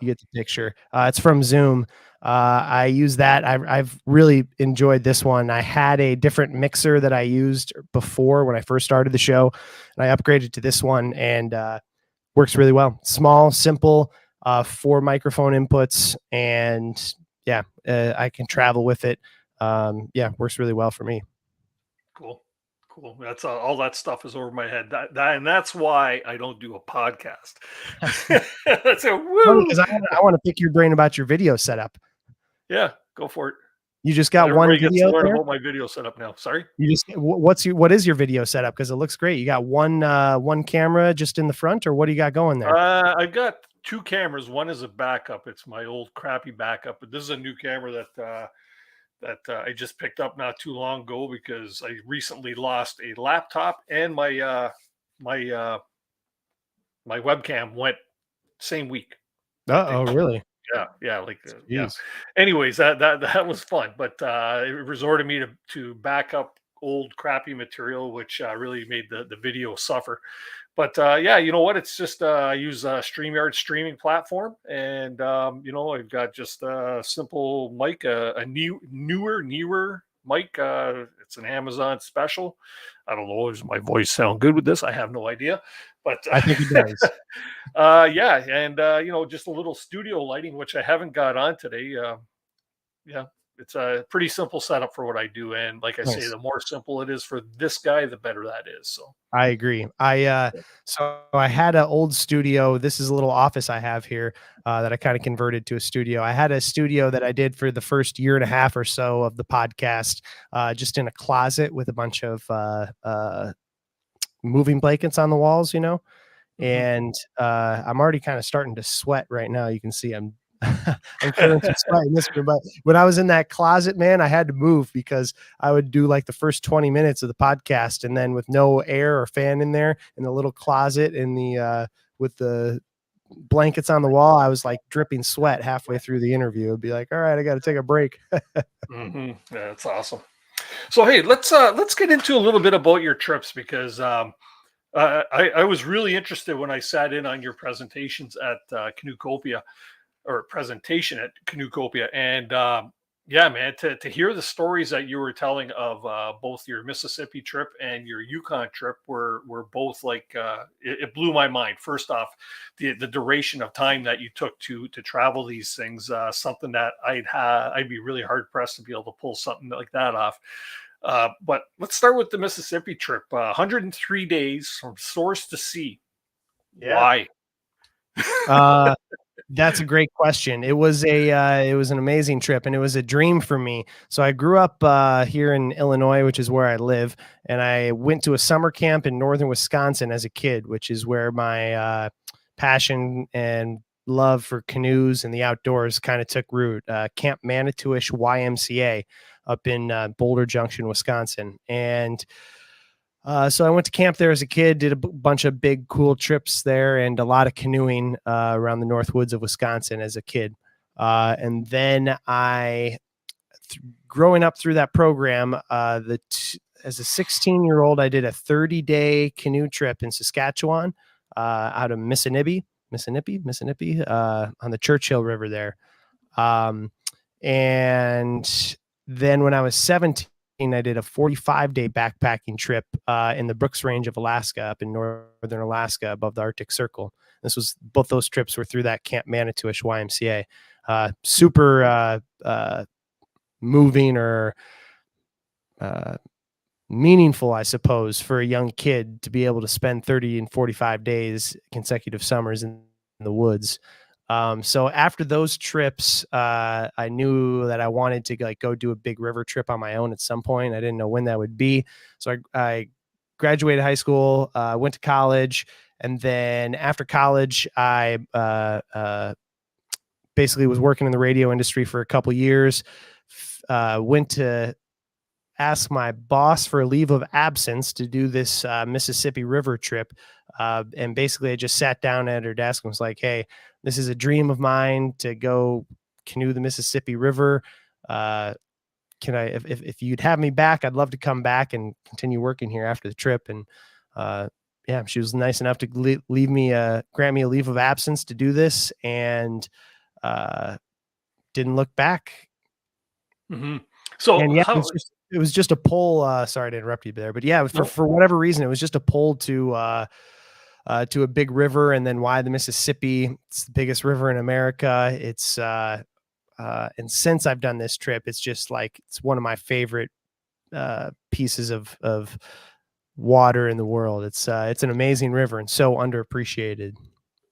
you get the picture. It's from Zoom. I use that. I've really enjoyed this one. I had a different mixer that I used before when I first started the show, and I upgraded to this one, and works really well. Small, simple, 4 microphone inputs, and I can travel with it. Works really well for me. Cool. That's all that stuff is over my head. And that's why I don't do a podcast. Because I want to pick your brain about your video setup. Yeah, go for it. You just got Everybody one gets video to learn there? about my video setup now. Sorry. You just what is your video setup? Because it looks great. You got one camera just in the front, or what do you got going there? I've got 2 cameras. One is a backup. It's my old crappy backup, but this is a new camera that I just picked up not too long ago because I recently lost a laptop and my webcam went same week. Oh, really? Yeah. Yeah. Anyways, that was fun, but it resorted me to back up old crappy material, which really made the video suffer. But yeah, you know what? It's just I use a StreamYard streaming platform, and I've got just a simple mic, a newer mic. It's an Amazon special. I don't know. Does my voice sound good with this? I have no idea, but I think it does. yeah, and just a little studio lighting, which I haven't got on today. Yeah, it's a pretty simple setup for what I do, and like I say, the more simple it is for this guy, the better that is. So I agree. So I had an old studio. This is a little office I have here that I kind of converted to a studio. I had a studio that I did for the first year and a half or so of the podcast, just in a closet with a bunch of moving blankets on the walls, and I'm already kind of starting to sweat right now. You can see I'm feeling some sweat in this room. But when I was in that closet, man, I had to move because I would do like the first 20 minutes of the podcast, and then with no air or fan in there, in the little closet in the with the blankets on the wall, I was like dripping sweat halfway through the interview. It'd be like, all right, I got to take a break. Yeah, that's awesome. So hey, let's get into a little bit about your trips, because I was really interested when I sat in on your presentations at Canoecopia, or presentation at Canoecopia, and yeah, man, to hear the stories that you were telling of both your Mississippi trip and your Yukon trip were both like it blew my mind. First off, the duration of time that you took to travel these things, something that I'd be really hard pressed to be able to pull something like that off. But let's start with the Mississippi trip. 103 days from source to sea. Yeah. Why? That's a great question. It was an amazing trip, and it was a dream for me. So I grew up here in Illinois, which is where I live, and I went to a summer camp in northern Wisconsin as a kid, which is where my passion and love for canoes and the outdoors kind of took root. Camp Manitouish YMCA up in Boulder Junction, Wisconsin, and so I went to camp there as a kid, did a bunch of big, cool trips there, and a lot of canoeing around the North Woods of Wisconsin as a kid. And then growing up through that program, as a 16-year-old, I did a 30-day canoe trip in Saskatchewan, out of Mississippi, on the Churchill River there. And then when I was 17, I did a 45-day backpacking trip in the Brooks Range of Alaska, up in northern Alaska above the Arctic Circle. Both those trips were through that Camp Manitouish YMCA. Super moving or meaningful, I suppose, for a young kid to be able to spend 30 and 45 days consecutive summers in the woods. So after those trips, I knew that I wanted to go do a big river trip on my own at some point. I didn't know when that would be. So I graduated high school, went to college, and then after college, I basically was working in the radio industry for a couple years. Went to ask my boss for a leave of absence to do this Mississippi River trip. And basically I just sat down at her desk and was like, hey, this is a dream of mine to go canoe the Mississippi River. Can I, if you'd have me back, I'd love to come back and continue working here after the trip. And yeah, she was nice enough to grant me a leave of absence to do this, and didn't look back. Mm-hmm. So and yeah, it was just a pull. Sorry to interrupt you there, but yeah, for whatever reason, it was just a pull to a big river. And then why the Mississippi? It's the biggest river in America. It's and since I've done this trip, it's just like, it's one of my favorite pieces of water in the world. It's an amazing river and so underappreciated.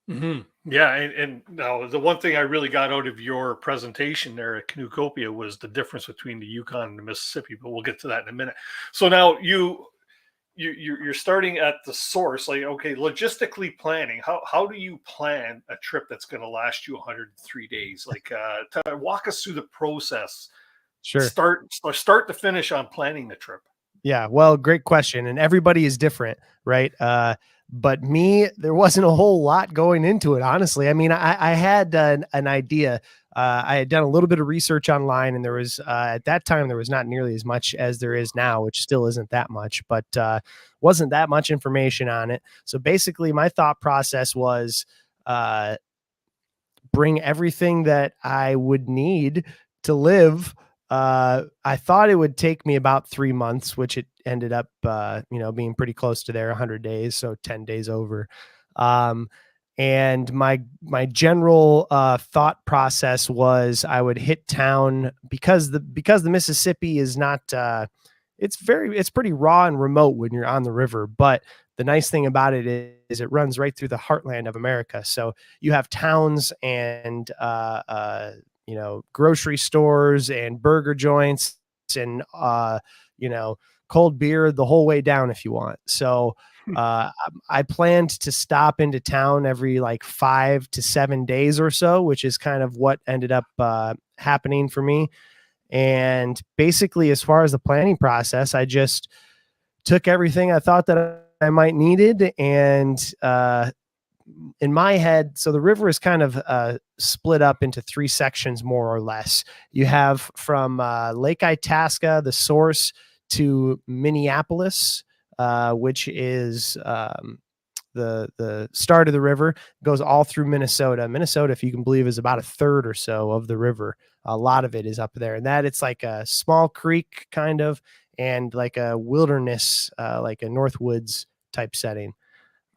Mm-hmm. Yeah, and now the one thing I really got out of your presentation there at Canoecopia was the difference between the Yukon and the Mississippi, but we'll get to that in a minute. So now you're starting at the source, like, okay, logistically planning. How do you plan a trip that's going to last you 103 days? Like, walk us through the process. Sure. Start to finish on planning the trip. Yeah, well, great question. And everybody is different, right? But me, there wasn't a whole lot going into it, honestly. I mean, I had an idea. I had done a little bit of research online, and there was at that time there was not nearly as much as there is now, which still isn't that much, but wasn't that much information on it. So basically, my thought process was bring everything that I would need to live. I thought it would take me about 3 months, which it ended up, being pretty close to there, 100 days. So 10 days over. And my general thought process was I would hit town because the Mississippi is not, it's pretty raw and remote when you're on the river. But the nice thing about it is it runs right through the heartland of America. So you have towns and, grocery stores and burger joints and, cold beer the whole way down if you want. So I planned to stop into town every like 5 to 7 days or so, which is kind of what ended up happening for me. And basically, as far as the planning process, I just took everything I thought that I might needed. And in my head, so the river is kind of split up into 3 sections, more or less. You have from Lake Itasca, the source, to Minneapolis, which is the start of the river. It goes all through Minnesota. Minnesota, if you can believe, is about a third or so of the river. A lot of it is up there, and that it's like a small creek kind of, and like a wilderness, like a Northwoods type setting.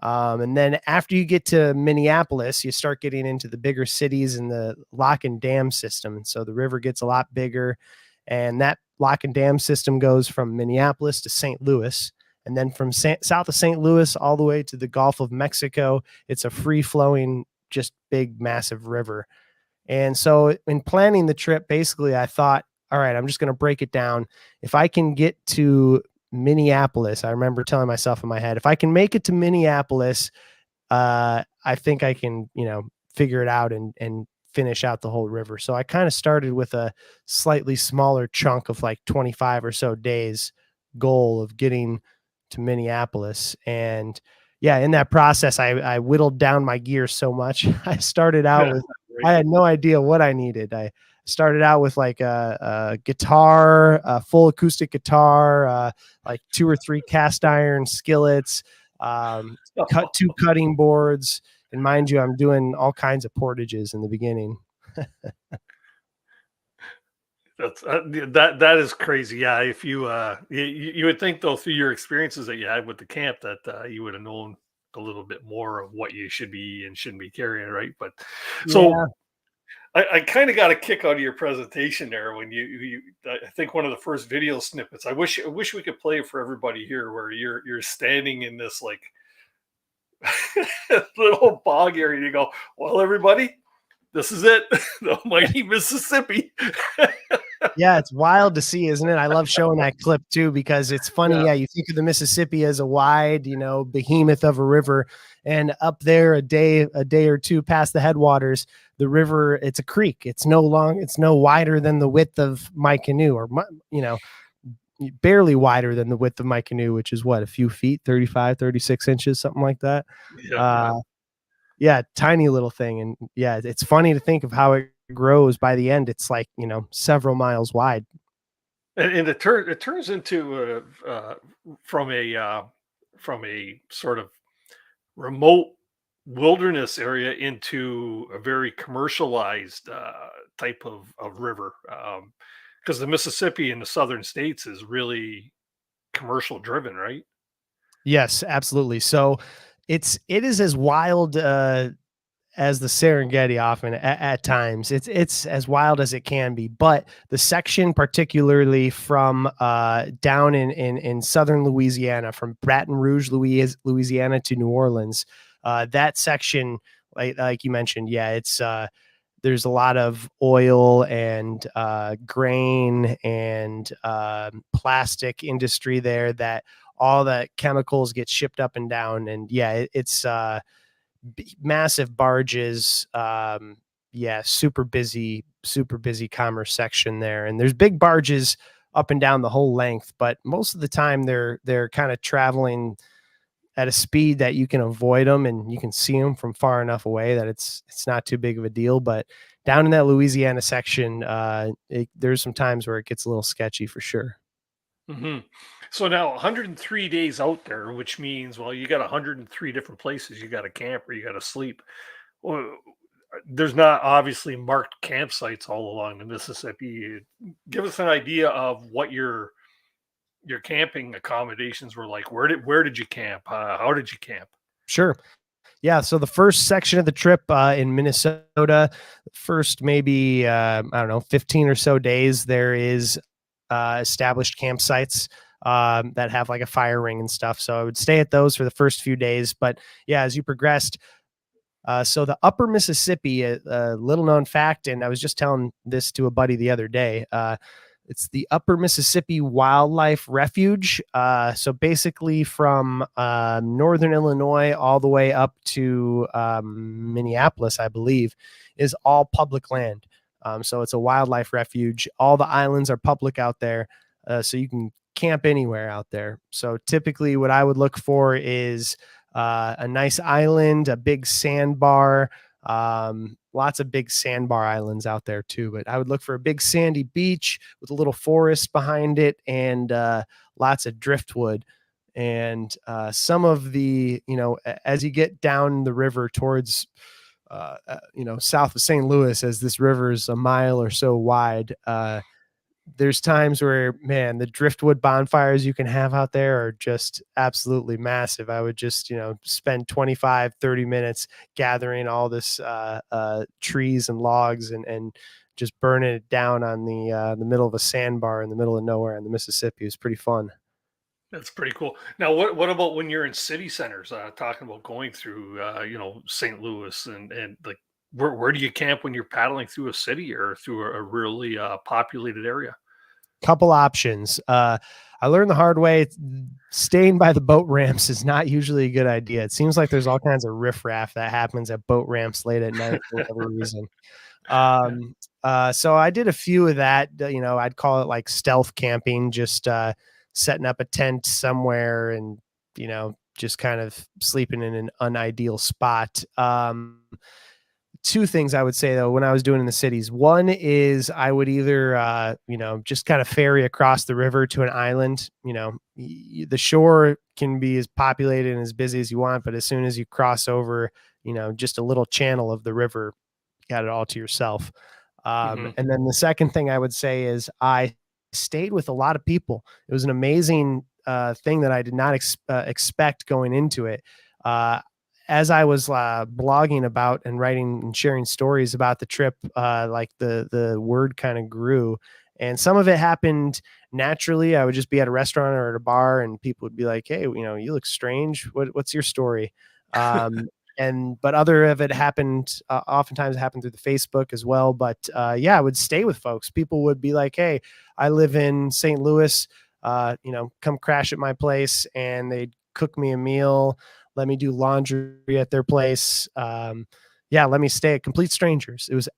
And then after you get to Minneapolis, you start getting into the bigger cities and the lock and dam system. And so the river gets a lot bigger, and that lock and dam system goes from Minneapolis to St. Louis. And then from south of St. Louis all the way to the Gulf of Mexico, it's a free flowing, just big, massive river. And so in planning the trip, basically I thought, all right, I'm just going to break it down. If I can get to Minneapolis, I remember telling myself in my head, if I can make it to Minneapolis, I think I can, figure it out and finish out the whole river. So I kind of started with a slightly smaller chunk of like 25 or so days goal of getting to Minneapolis. And yeah, in that process, I whittled down my gear so much. I started out with, I had no idea what I needed. I started out with like a guitar, a full acoustic guitar, like 2 or 3 cast iron skillets, 2 cutting boards. And mind you, I'm doing all kinds of portages in the beginning. That is crazy. Yeah, if you you would think though, through your experiences that you had with the camp, that you would have known a little bit more of what you should be and shouldn't be carrying, right? But so Yeah. I kind of got a kick out of your presentation there when you I think one of the first video snippets. I wish we could play it for everybody here, where you're standing in this like little bog area. You go, well, everybody, this is it, the mighty Mississippi. Yeah, it's wild to see, isn't it? I love showing that clip too, because it's funny. Yeah, you think of the Mississippi as a wide, behemoth of a river, and up there a day or two past the headwaters, the river, it's a creek. It's no wider than the width of my canoe, or barely wider than the width of my canoe, which is what, a few feet, 35, 36 inches, something like that. Yeah, tiny little thing. And yeah, it's funny to think of how it grows. By the end, it's like, several miles wide. And it turns into from a sort of remote wilderness area into a very commercialized type of river, because the Mississippi in the southern states is really commercial driven, right? Yes, absolutely. So it is as wild as the Serengeti often at times. It's as wild as it can be. But the section, particularly from down in southern Louisiana, from Baton Rouge, Louisiana to New Orleans, that section, like you mentioned, yeah, it's there's a lot of oil and grain and plastic industry there that all the chemicals get shipped up and down. And yeah, it's massive barges. Yeah, super busy commerce section there. And there's big barges up and down the whole length, but most of the time they're kind of traveling at a speed that you can avoid them and you can see them from far enough away that it's not too big of a deal. But down in that Louisiana section, there's some times where it gets a little sketchy for sure. Mm-hmm. So now 103 days out there, which means, well, you got 103 different places you got to camp or you got to sleep. Well, there's not obviously marked campsites all along the Mississippi. Give us an idea of what your camping accommodations were like. Where did you camp? How did you camp? Sure. Yeah. So the first section of the trip in Minnesota, first maybe, I don't know, 15 or so days, there is established campsites that have like a fire ring and stuff. So I would stay at those for the first few days. But yeah, as you progressed, so the upper Mississippi, a little known fact, and I was just telling this to a buddy the other day, it's the Upper Mississippi Wildlife Refuge. So basically from northern Illinois all the way up to Minneapolis, I believe, is all public land. So it's a wildlife refuge. All the islands are public out there, so you can camp anywhere out there. So typically what I would look for is a nice island, a big sandbar. Lots of big sandbar islands out there too, but I would look for a big sandy beach with a little forest behind it and lots of driftwood. And some of the, as you get down the river towards, south of St. Louis, as this river is a mile or so wide, there's times where, man, the driftwood bonfires you can have out there are just absolutely massive. I would just, spend 25, 30 minutes gathering all this trees and logs and just burning it down on the middle of a sandbar in the middle of nowhere in the Mississippi. It was pretty fun. That's pretty cool. Now, what about when you're in city centers? Talking about going through, St. Louis and like, where do you camp when you're paddling through a city or through a really populated area? Couple options. I learned the hard way. Staying by the boat ramps is not usually a good idea. It seems like there's all kinds of riffraff that happens at boat ramps late at night for whatever reason. So I did a few of that. I'd call it like stealth camping, just setting up a tent somewhere and just kind of sleeping in an unideal spot. Two things I would say though, when I was doing in the cities, one is I would either, just kind of ferry across the river to an island. The shore can be as populated and as busy as you want, but as soon as you cross over, just a little channel of the river, you got it all to yourself. And then the second thing I would say is I stayed with a lot of people. It was an amazing thing that I did not expect going into it. As I was blogging about and writing and sharing stories about the trip, like the word kind of grew, and some of it happened naturally. I would just be at a restaurant or at a bar, and people would be like, "Hey, you look strange. What's your story?" But other of it happened. Oftentimes, it happened through the Facebook as well. But I would stay with folks. People would be like, "Hey, I live in St. Louis. Come crash at my place," and they'd cook me a meal. Let me do laundry at their place. Let me stay at complete strangers. It was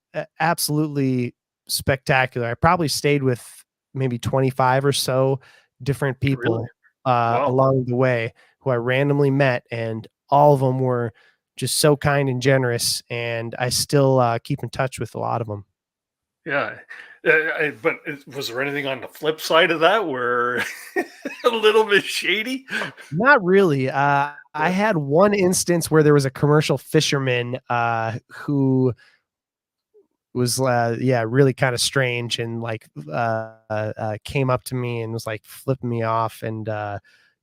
absolutely spectacular. I probably stayed with maybe 25 or so different people along the way who I randomly met, and all of them were just so kind and generous. And I still keep in touch with a lot of them. Yeah. But was there anything on the flip side of that where a little bit shady? Not really. I had one instance where there was a commercial fisherman who was really kind of strange and like came up to me and was like flipping me off and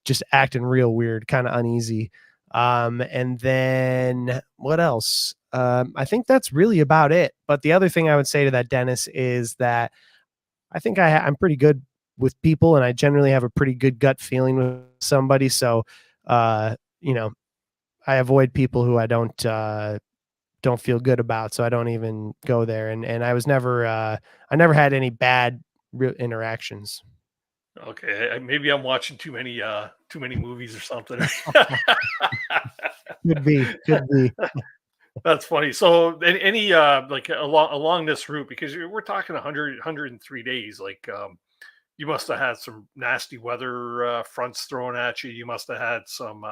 just acting real weird, kind of uneasy. And then what else? I think that's really about it. But the other thing I would say to that, Dennis, is that I think I'm pretty good with people, and I generally have a pretty good gut feeling with somebody. So, I avoid people who I don't don't feel good about, so I don't even go there. And I was never I never had any bad interactions. Okay, maybe I'm watching too many movies or something. Could be. That's funny. So any like along this route, because we're talking 103 days, like you must have had some nasty weather fronts thrown at you. You must have had some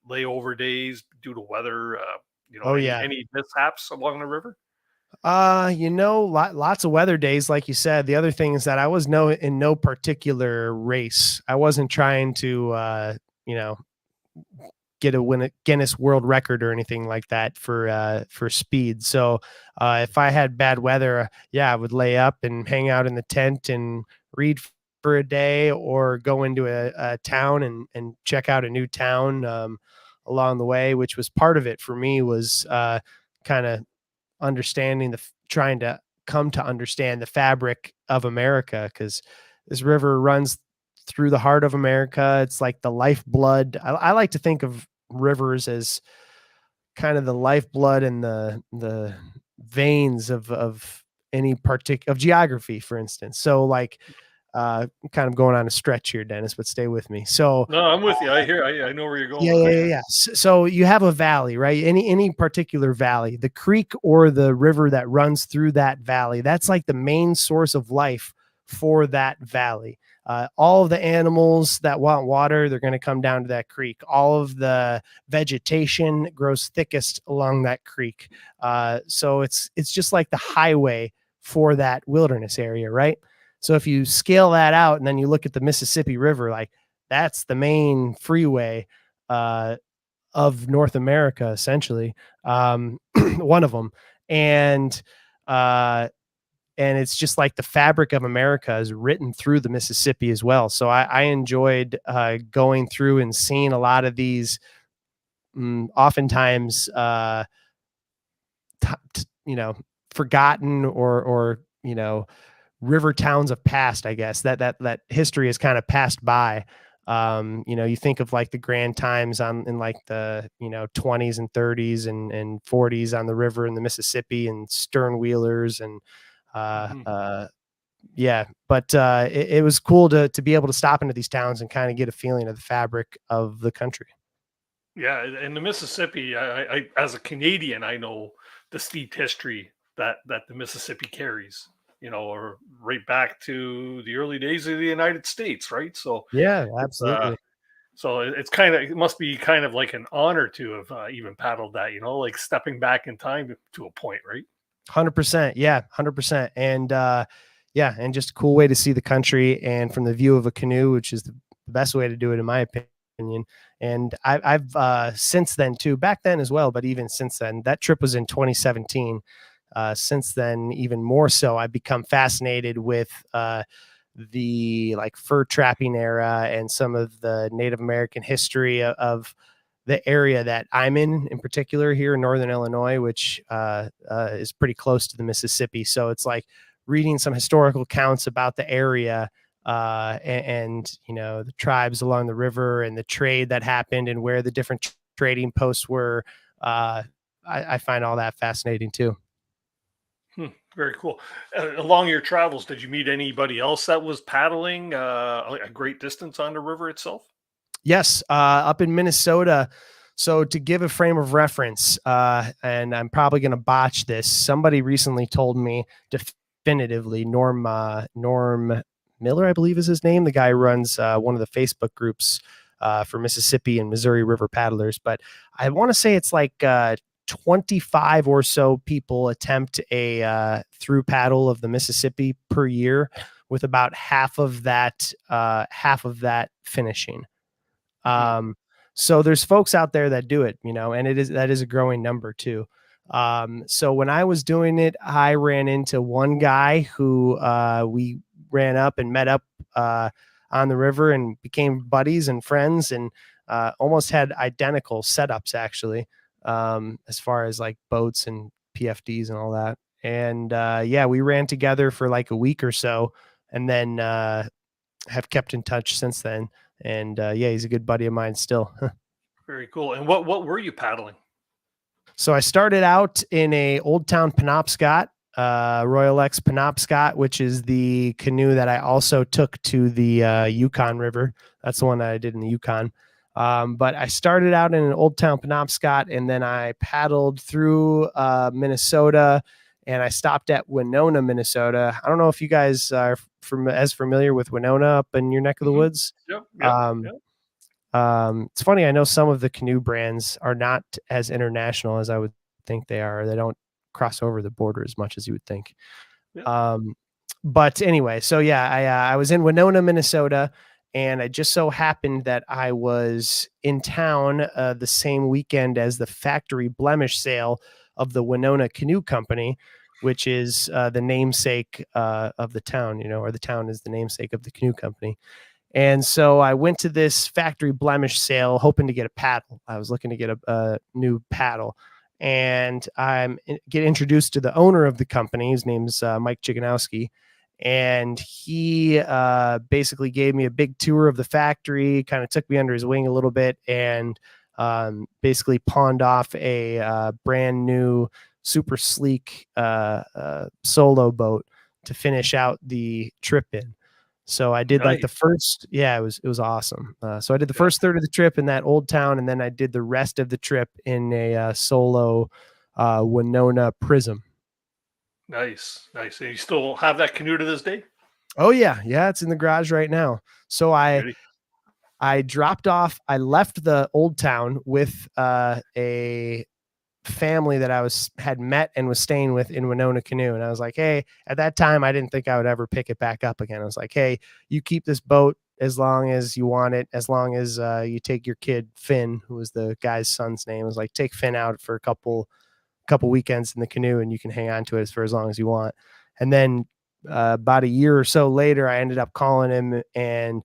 layover days due to weather. Oh yeah. Any mishaps along the river? Lots of weather days, like you said. The other thing is that I was in no particular race. I wasn't trying to win a Guinness World Record or anything like that for speed. So if I had bad weather, I would lay up and hang out in the tent and read for a day, or go into a town and check out a new town along the way, which was part of it for me, was kind of understanding trying to come to understand the fabric of America, because this river runs through the heart of America. It's like the lifeblood. I like to think of rivers as kind of the lifeblood and the veins of any particular of geography, for instance. So like kind of going on a stretch here, Dennis, but stay with me. So no, I'm with you. I know where you're going. Yeah. So you have a valley, right? Any particular valley, the creek or the river that runs through that valley, that's like the main source of life for that valley. All of the animals that want water, they're going to come down to that creek. All of the vegetation grows thickest along that creek. So it's just like the highway for that wilderness area, right? So if you scale that out and then you look at the Mississippi River, like that's the main freeway of North America, essentially, one of them. And it's just like the fabric of America is written through the Mississippi as well. So I enjoyed going through and seeing a lot of these oftentimes, forgotten or river towns of past, I guess, that history has kind of passed by. You think of like the grand times in like the 20s and 30s and 40s on the river in the Mississippi, and stern wheelers and but it was cool to be able to stop into these towns and kind of get a feeling of the fabric of the country. Yeah, in the Mississippi, I as a Canadian, I know the steep history that the Mississippi carries. Or right back to the early days of the United States, right? So yeah, absolutely. It must be kind of like an honor to have even paddled that, like stepping back in time to a point, right? 100%. Yeah, 100%. And and just a cool way to see the country, and from the view of a canoe, which is the best way to do it, in my opinion. And I've since then too, back then as well, but even since then, that trip was in 2017. Since then, even more so, I've become fascinated with the like fur trapping era and some of the Native American history of the area that I'm in particular here in Northern Illinois, which is pretty close to the Mississippi. So it's like reading some historical accounts about the area and the tribes along the river and the trade that happened and where the different trading posts were. I find all that fascinating too. Very cool. Along your travels, did you meet anybody else that was paddling a great distance on the river itself? Yes, up in Minnesota. So to give a frame of reference, and I'm probably going to botch this, somebody recently told me definitively, Norm Miller, I believe is his name. The guy runs one of the Facebook groups for Mississippi and Missouri River paddlers. But I want to say it's like 25 or so people attempt a through paddle of the Mississippi per year, with about half of that finishing. So there's folks out there that do it, and that is a growing number too. So when I was doing it, I ran into one guy who we ran up and met up on the river and became buddies and friends, and almost had identical setups actually. As far as like boats and PFDs and all that. And we ran together for like a week or so, and then have kept in touch since then. And he's a good buddy of mine still. Very cool. And what were you paddling? So I started out in a Old Town Penobscot, Royal X Penobscot, which is the canoe that I also took to the Yukon River. That's the one that I did in the Yukon. But I started out in an Old Town Penobscot, and then I paddled through Minnesota, and I stopped at Winona, Minnesota. I don't know if you guys are as familiar with Winona up in your neck of the woods. Yep. It's funny. I know some of the canoe brands are not as international as I would think they are. They don't cross over the border as much as you would think. Yeah. But anyway, so yeah, I was in Winona, Minnesota, and it just so happened that I was in town the same weekend as the factory blemish sale of the Winona Canoe Company, which is the namesake of the town, or the town is the namesake of the canoe company. And so I went to this factory blemish sale hoping to get a paddle. I was looking to get a new paddle. And I get introduced to the owner of the company. His name's Mike Chiganowski. And he basically gave me a big tour of the factory, kind of took me under his wing a little bit, and basically pawned off a brand new, super sleek solo boat to finish out the trip in. So I did like the first, it was awesome. So I did the first third of the trip in that Old Town, and then I did the rest of the trip in a solo Winona Prism. Nice. And you still have that canoe to this day? Oh yeah. It's in the garage right now. So I dropped off. I left the Old Town with a family that I had met and was staying with in Winona Canoe. And I was like, hey, at that time, I didn't think I would ever pick it back up again. I was like, hey, you keep this boat as long as you want it, as long as you take your kid, Finn, who was the guy's son's name. I was like, take Finn out for a couple weekends in the canoe and you can hang on to it for as long as you want. And then about a year or so later, I ended up calling him and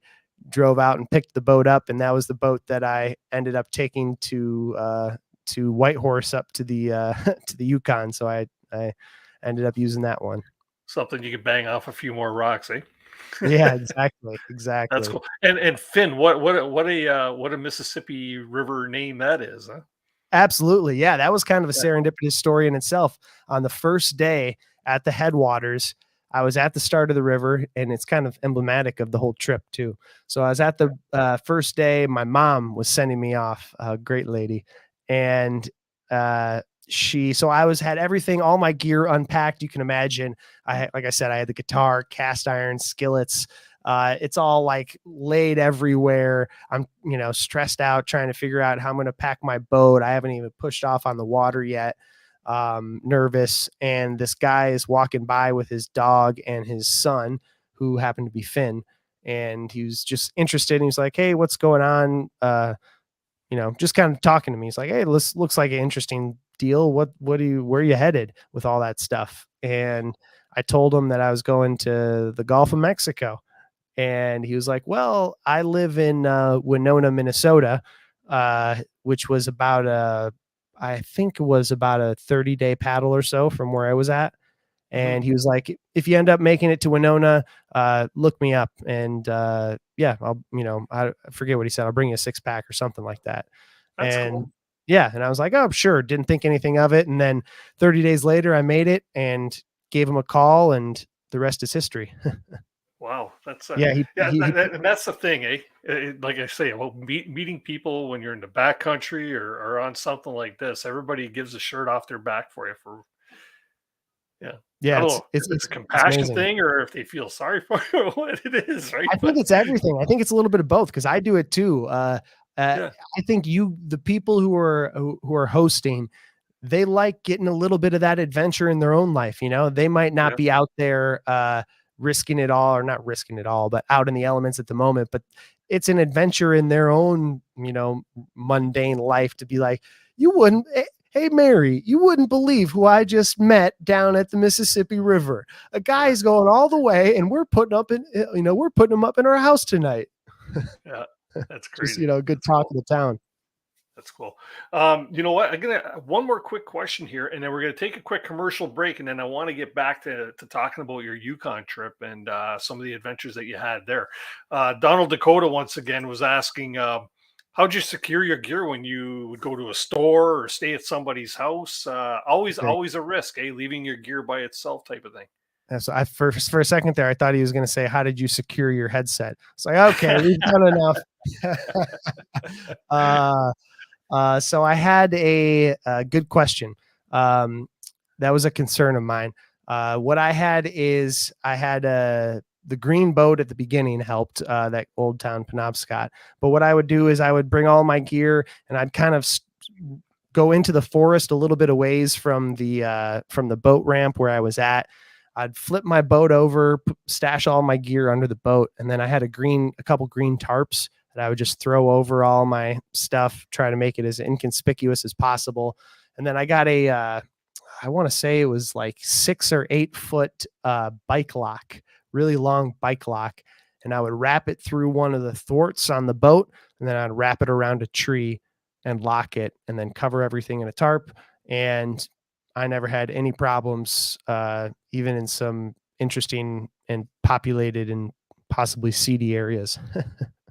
drove out and picked the boat up. And that was the boat that I ended up taking to Whitehorse up to the to the Yukon. So I ended up using that one. Something you could bang off a few more rocks, eh? Yeah, exactly. That's cool. And Finn, what a Mississippi River name that is, huh? Absolutely. Yeah, that was kind of a serendipitous story in itself. On the first day at the headwaters, I was at the start of the river, and it's kind of emblematic of the whole trip too. So I was at the first day. My mom was sending me off, a great lady. And so I had everything, all my gear unpacked. You can imagine. Like I said, I had the guitar, cast iron, skillets. It's all like laid everywhere. I'm, stressed out trying to figure out how I'm going to pack my boat. I haven't even pushed off on the water yet. Nervous. And this guy is walking by with his dog and his son, who happened to be Finn. And he was just interested. And he's like, hey, what's going on? Just kind of talking to me. He's like, hey, this looks like an interesting deal. Where are you headed with all that stuff? And I told him that I was going to the Gulf of Mexico. And he was like, well, I live in Winona, Minnesota, which was about I think it was about a 30-day paddle or so from where I was at. And he was like, if you end up making it to Winona, look me up. And I'll, I forget what he said. I'll bring you a 6-pack or something like that. That's and cool. Yeah. And I was like, oh, sure. Didn't think anything of it. And then 30 days later, I made it and gave him a call, and the rest is history. Wow. That's and that's the thing, eh? Like I say, about meeting people when you're in the backcountry or on something like this, everybody gives a shirt off their back for you Yeah, it's a compassion thing, or if they feel sorry for you, or what it is, right? I think it's everything. I think it's a little bit of both, because I do it too. I think the people who are hosting, they like getting a little bit of that adventure in their own life. They might not be out there risking it all, or not risking it all, but out in the elements at the moment. But it's an adventure in their own, mundane life to be like, you wouldn't. Hey, Mary, you wouldn't believe who I just met down at the Mississippi River. A guy's going all the way, and we're putting him up in our house tonight. Yeah, that's crazy. Just, good talk of the town. That's cool. You know what? I'm gonna one more quick question here, and then we're gonna take a quick commercial break, and then I want to get back to talking about your Yukon trip and some of the adventures that you had there. Donald Dakota once again was asking. How'd you secure your gear when you would go to a store or stay at somebody's house? Always a risk, leaving your gear by itself type of thing. And so for a second there, I thought he was going to say, how did you secure your headset? It's like, okay, we've done enough. So I had a good question. That was a concern of mine. What I had is I had the green boat at the beginning helped, that Old Town Penobscot. But what I would do is I would bring all my gear and I'd kind of go into the forest a little bit of ways from the boat ramp where I was at. I'd flip my boat over, stash all my gear under the boat. And then I had a couple green tarps that I would just throw over all my stuff, try to make it as inconspicuous as possible. And then I got I want to say it was like 6 or 8 foot bike lock, really long bike lock. And I would wrap it through one of the thwarts on the boat. And then I'd wrap it around a tree and lock it and then cover everything in a tarp. And I never had any problems, even in some interesting and populated and possibly seedy areas.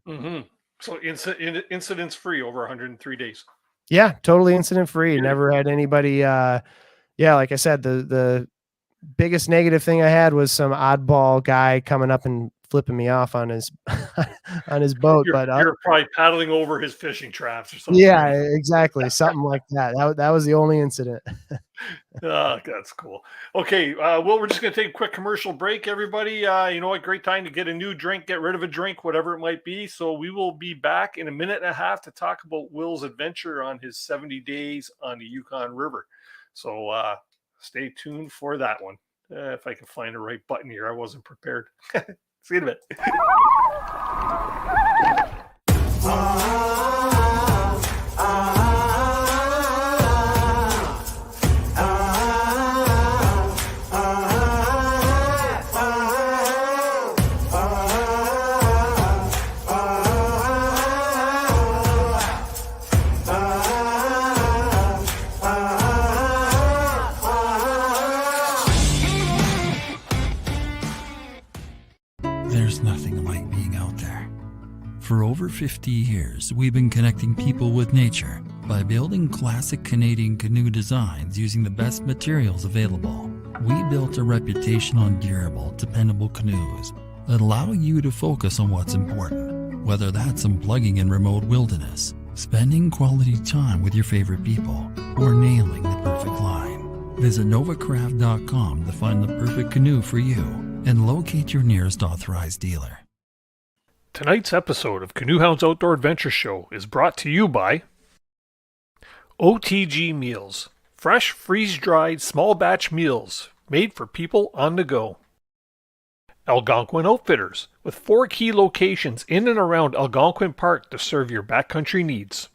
Mm-hmm. So incidents free over 103 days. Yeah, totally incident free. Never had anybody. Like I said, the biggest negative thing I had was some oddball guy coming up and flipping me off on his boat. You're probably paddling over his fishing traps or something. Yeah, exactly. Something like that. That was the only incident. That's cool. Okay, well, we're just going to take a quick commercial break, everybody. You know what? Great time to get a new drink, get rid of a drink, whatever it might be. So we will be back in a minute and a half to talk about Will's adventure on his 70 days on the Yukon River. So stay tuned for that one. If I can find the right button here, I wasn't prepared. See you in a bit. There's nothing like being out there. For over 50 years, we've been connecting people with nature by building classic Canadian canoe designs using the best materials available. We built a reputation on durable, dependable canoes that allow you to focus on what's important, whether that's unplugging in remote wilderness, spending quality time with your favorite people, or nailing the perfect line. Visit novacraft.com to find the perfect canoe for you and locate your nearest authorized dealer. Tonight's episode of CanoeHounds Outdoor Adventure Show is brought to you by OTG Meals. Fresh, freeze-dried, small batch meals made for people on the go. Algonquin Outfitters, with 4 key locations in and around Algonquin Park to serve your backcountry needs.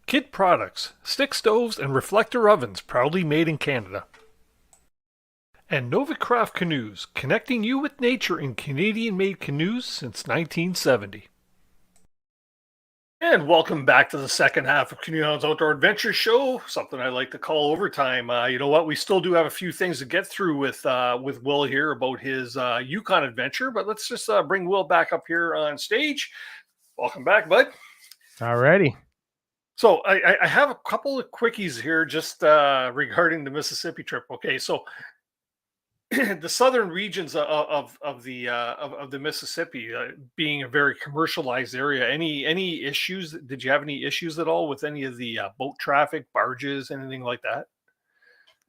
Kid Products, stick stoves and reflector ovens proudly made in Canada. And Novacraft Canoes, connecting you with nature in Canadian-made canoes since 1970. And welcome back to the second half of CanoeHounds Outdoor Adventure Show, something I like to call overtime. You know what? We still do have a few things to get through with Will here about his Yukon adventure, but let's just bring Will back up here on stage. Welcome back, bud. Alrighty. So I have a couple of quickies here just regarding the Mississippi trip. Okay, so the southern regions of the Mississippi being a very commercialized area, any issues? Did you have any issues at all with any of the boat traffic, barges, anything like that?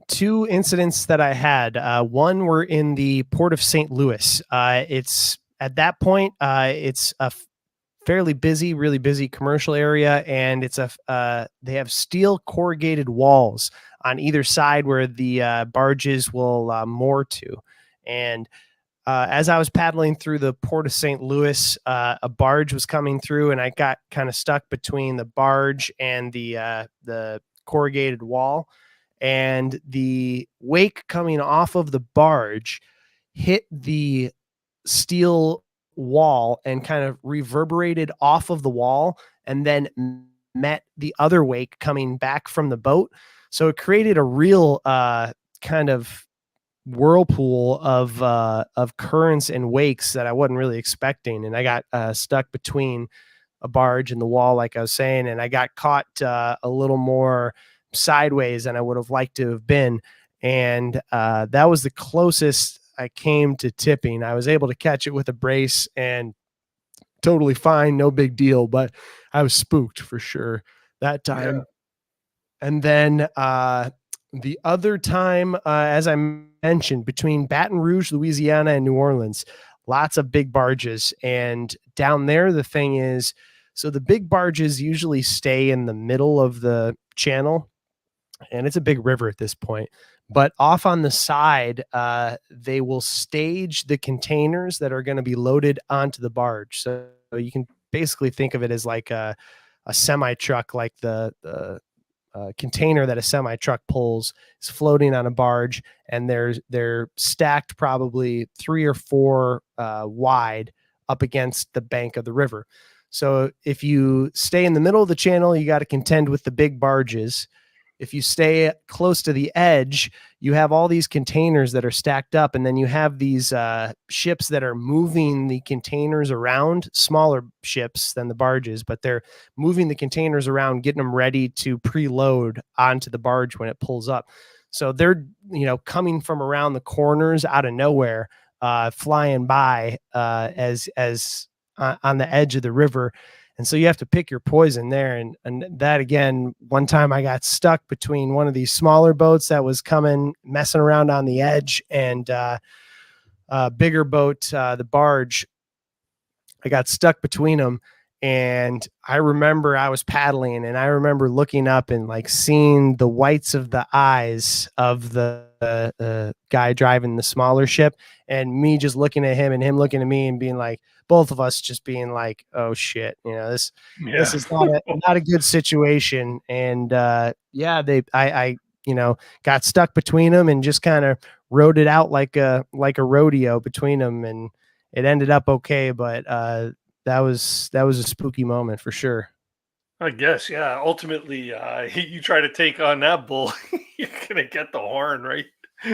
2 incidents that I had. One were in the port of St. Louis. It's at that point, it's a fairly busy, really busy commercial area, and it's they have steel corrugated walls on either side where the barges will moor to. And as I was paddling through the port of St. Louis, a barge was coming through, and I got kind of stuck between the barge and the corrugated wall. And the wake coming off of the barge hit the steel wall and kind of reverberated off of the wall and then met the other wake coming back from the boat. So it created a real kind of whirlpool of currents and wakes that I wasn't really expecting. And I got stuck between a barge in the wall, like I was saying, and I got caught a little more sideways than I would have liked to have been. And that was the closest I came to tipping. I was able to catch it with a brace and totally fine, no big deal, but I was spooked for sure that time. Yeah. And then the other time, as I mentioned, between Baton Rouge, Louisiana, and New Orleans, lots of big barges. And down there, the thing is, so the big barges usually stay in the middle of the channel, and it's a big river at this point. But off on the side, they will stage the containers that are going to be loaded onto the barge. So you can basically think of it as like a semi truck, like the container that a semi truck pulls is floating on a barge, and they're stacked probably 3 or 4 wide up against the bank of the river. So if you stay in the middle of the channel, you got to contend with the big barges. If you stay close to the edge, you have all these containers that are stacked up, and then you have these ships that are moving the containers around, smaller ships than the barges, but they're moving the containers around, getting them ready to preload onto the barge when it pulls up. So they're, coming from around the corners out of nowhere, flying by as on the edge of the river. And so you have to pick your poison there. And that, again, one time I got stuck between one of these smaller boats that was coming, messing around on the edge, and bigger boat, the barge. I got stuck between them. And I remember I was paddling, and I remember looking up and like seeing the whites of the eyes of the guy driving the smaller ship, and me just looking at him and him looking at me and being like, both of us just being like, oh shit, this is not a good situation. And I got stuck between them and just kind of rode it out like a rodeo between them, and it ended up okay. But that was a spooky moment for sure. I guess, yeah. Ultimately, you try to take on that bull, you're gonna get the horn, right?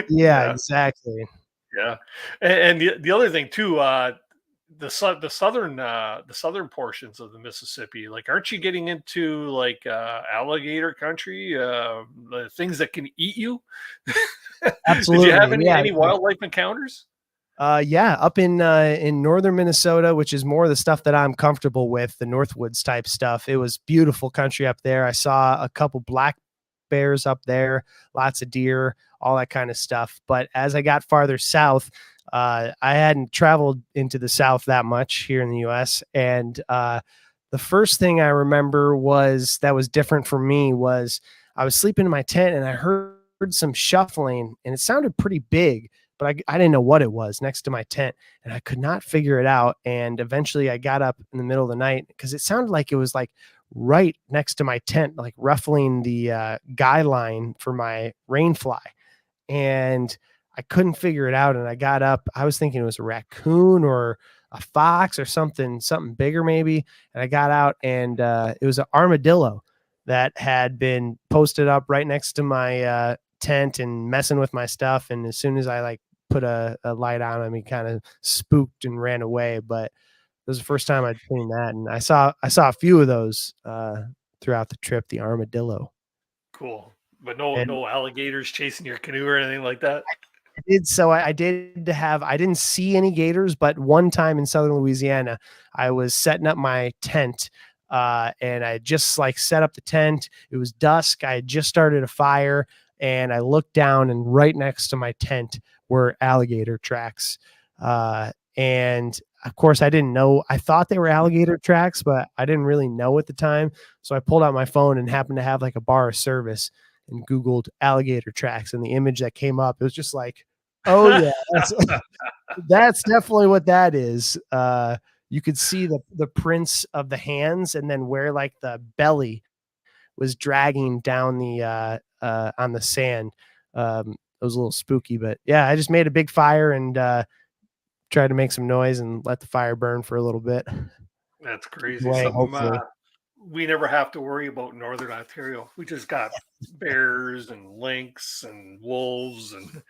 Yeah, exactly. Yeah, and the other thing too, the southern portions of the Mississippi, like, aren't you getting into like alligator country, the things that can eat you? Absolutely. Did you have any wildlife encounters? Yeah, up in northern Minnesota, which is more the stuff that I'm comfortable with, the Northwoods type stuff. It was beautiful country up there. I saw a couple black bears up there, lots of deer, all that kind of stuff. But as I got farther south, I hadn't traveled into the South that much here in the U.S. And the first thing I remember that was different for me was I was sleeping in my tent and I heard some shuffling, and it sounded pretty big, but I didn't know what it was next to my tent, and I could not figure it out. And eventually I got up in the middle of the night because it sounded like it was like right next to my tent, like ruffling the guy line for my rain fly. And I couldn't figure it out. And I got up, I was thinking it was a raccoon or a fox or something bigger maybe. And I got out, and it was an armadillo that had been posted up right next to my tent and messing with my stuff. And as soon as I like put a light on him, he kind of spooked and ran away. But it was the first time I'd seen that. And I saw a few of those throughout the trip, the armadillo. Cool. But no alligators chasing your canoe or anything like that? I did. So I didn't see any gators, but one time in southern Louisiana, I was setting up my tent, and I just like set up the tent. It was dusk. I had just started a fire, and I looked down, and right next to my tent were alligator tracks. And of course I didn't know, I thought they were alligator tracks, but I didn't really know at the time. So I pulled out my phone and happened to have like a bar of service and Googled alligator tracks, and the image that came up, it was just like, oh yeah, that's definitely what that is. You could see the prints of the hands, and then where like the belly was dragging down the on the sand. It was a little spooky, but yeah, I just made a big fire and tried to make some noise and let the fire burn for a little bit. That's crazy. We never have to worry about Northern Ontario. We just got bears and lynx and wolves and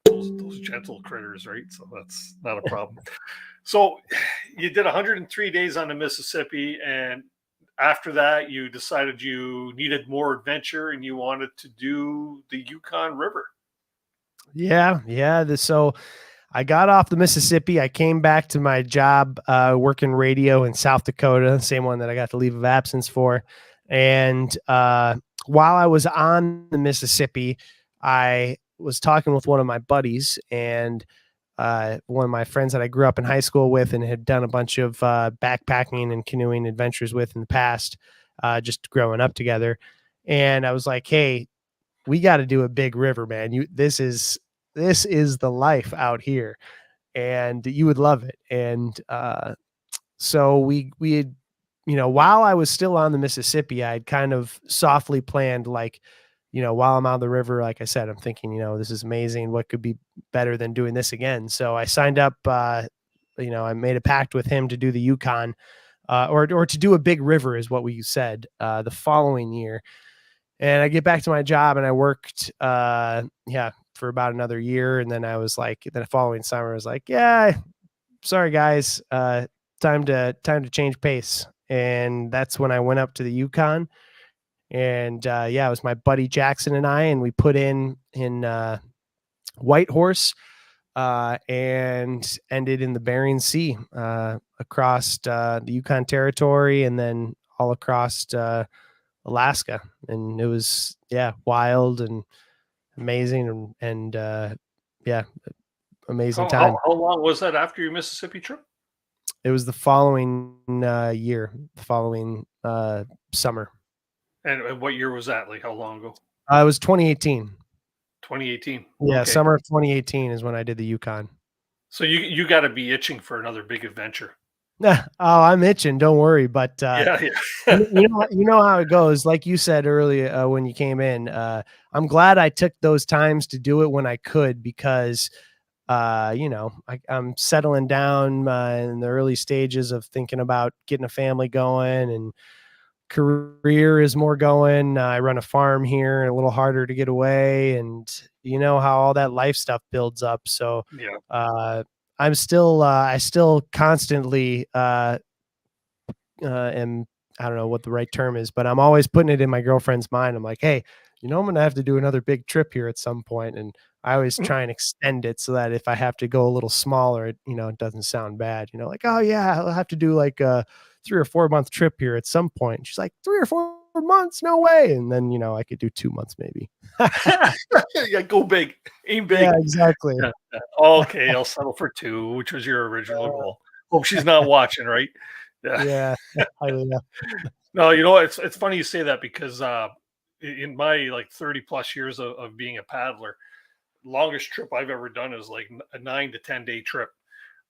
those gentle critters, right? So that's not a problem. So you did 103 days on the Mississippi, and after that, you decided you needed more adventure and you wanted to do the Yukon River. Yeah. So I got off the Mississippi. I came back to my job working radio in South Dakota, same one that I got the leave of absence for. And while I was on the Mississippi, I was talking with one of my buddies, and one of my friends that I grew up in high school with and had done a bunch of backpacking and canoeing adventures with in the past, just growing up together. And I was like, hey, we got to do a big river, man. This is the life out here, and you would love it. And so we had, while I was still on the Mississippi, I had kind of softly planned, like, while I'm on the river, like I said, I'm thinking, this is amazing. What could be better than doing this again? So I signed up, I made a pact with him to do the Yukon, or to do a big river is what we said, the following year. And I get back to my job and I worked, for about another year. And then I was like, the following summer, I was like, yeah, sorry guys, time to change pace. And that's when I went up to the Yukon. And it was my buddy Jackson and I, and we put in Whitehorse, and ended in the Bering Sea, across the Yukon Territory, and then all across Alaska. And it was wild and amazing, and amazing time. How long was that after your Mississippi trip? It was the following year, the following summer. And what year was that? Like, how long ago? It was 2018. 2018. Yeah, okay. Summer of 2018 is when I did the Yukon. So you got to be itching for another big adventure. Oh, I'm itching. Don't worry. But you know how it goes. Like you said earlier when you came in, I'm glad I took those times to do it when I could, because I'm settling down in the early stages of thinking about getting a family going, and career is more going. I run a farm here, a little harder to get away, and you know how all that life stuff builds up. So I still constantly am, I don't know what the right term is, but I'm always putting it in my girlfriend's mind. I'm like, hey, I'm going to have to do another big trip here at some point. And I always try and extend it so that if I have to go a little smaller, it doesn't sound bad, like, oh yeah, I'll have to do like a 3 or 4 month trip here at some point. And she's like, 3 or 4 months? No way. And then, I could do 2 months maybe. Yeah, go big, aim big. Yeah, exactly. Okay, I'll settle for 2, which was your original goal. Hope she's not watching, right? Yeah. I don't know. No, it's funny you say that, because in my 30 plus years of being a paddler, longest trip I've ever done is like a 9 to 10 day trip.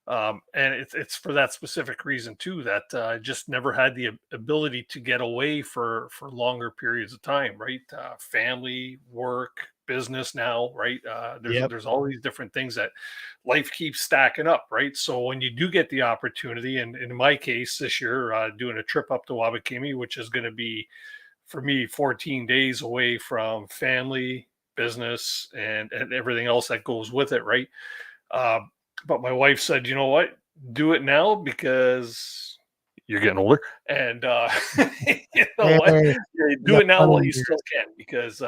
And it's for that specific reason too, that I just never had the ability to get away for longer periods of time, right? Family, work, business now, right? There's all these different things that life keeps stacking up, right? So when you do get the opportunity, and in my case this year, doing a trip up to Wabakimi, which is going to be for me 14 days away from family, business, and everything else that goes with it, right? But my wife said, you know what, do it now, because you're getting older, and what? Do it now while you still can, because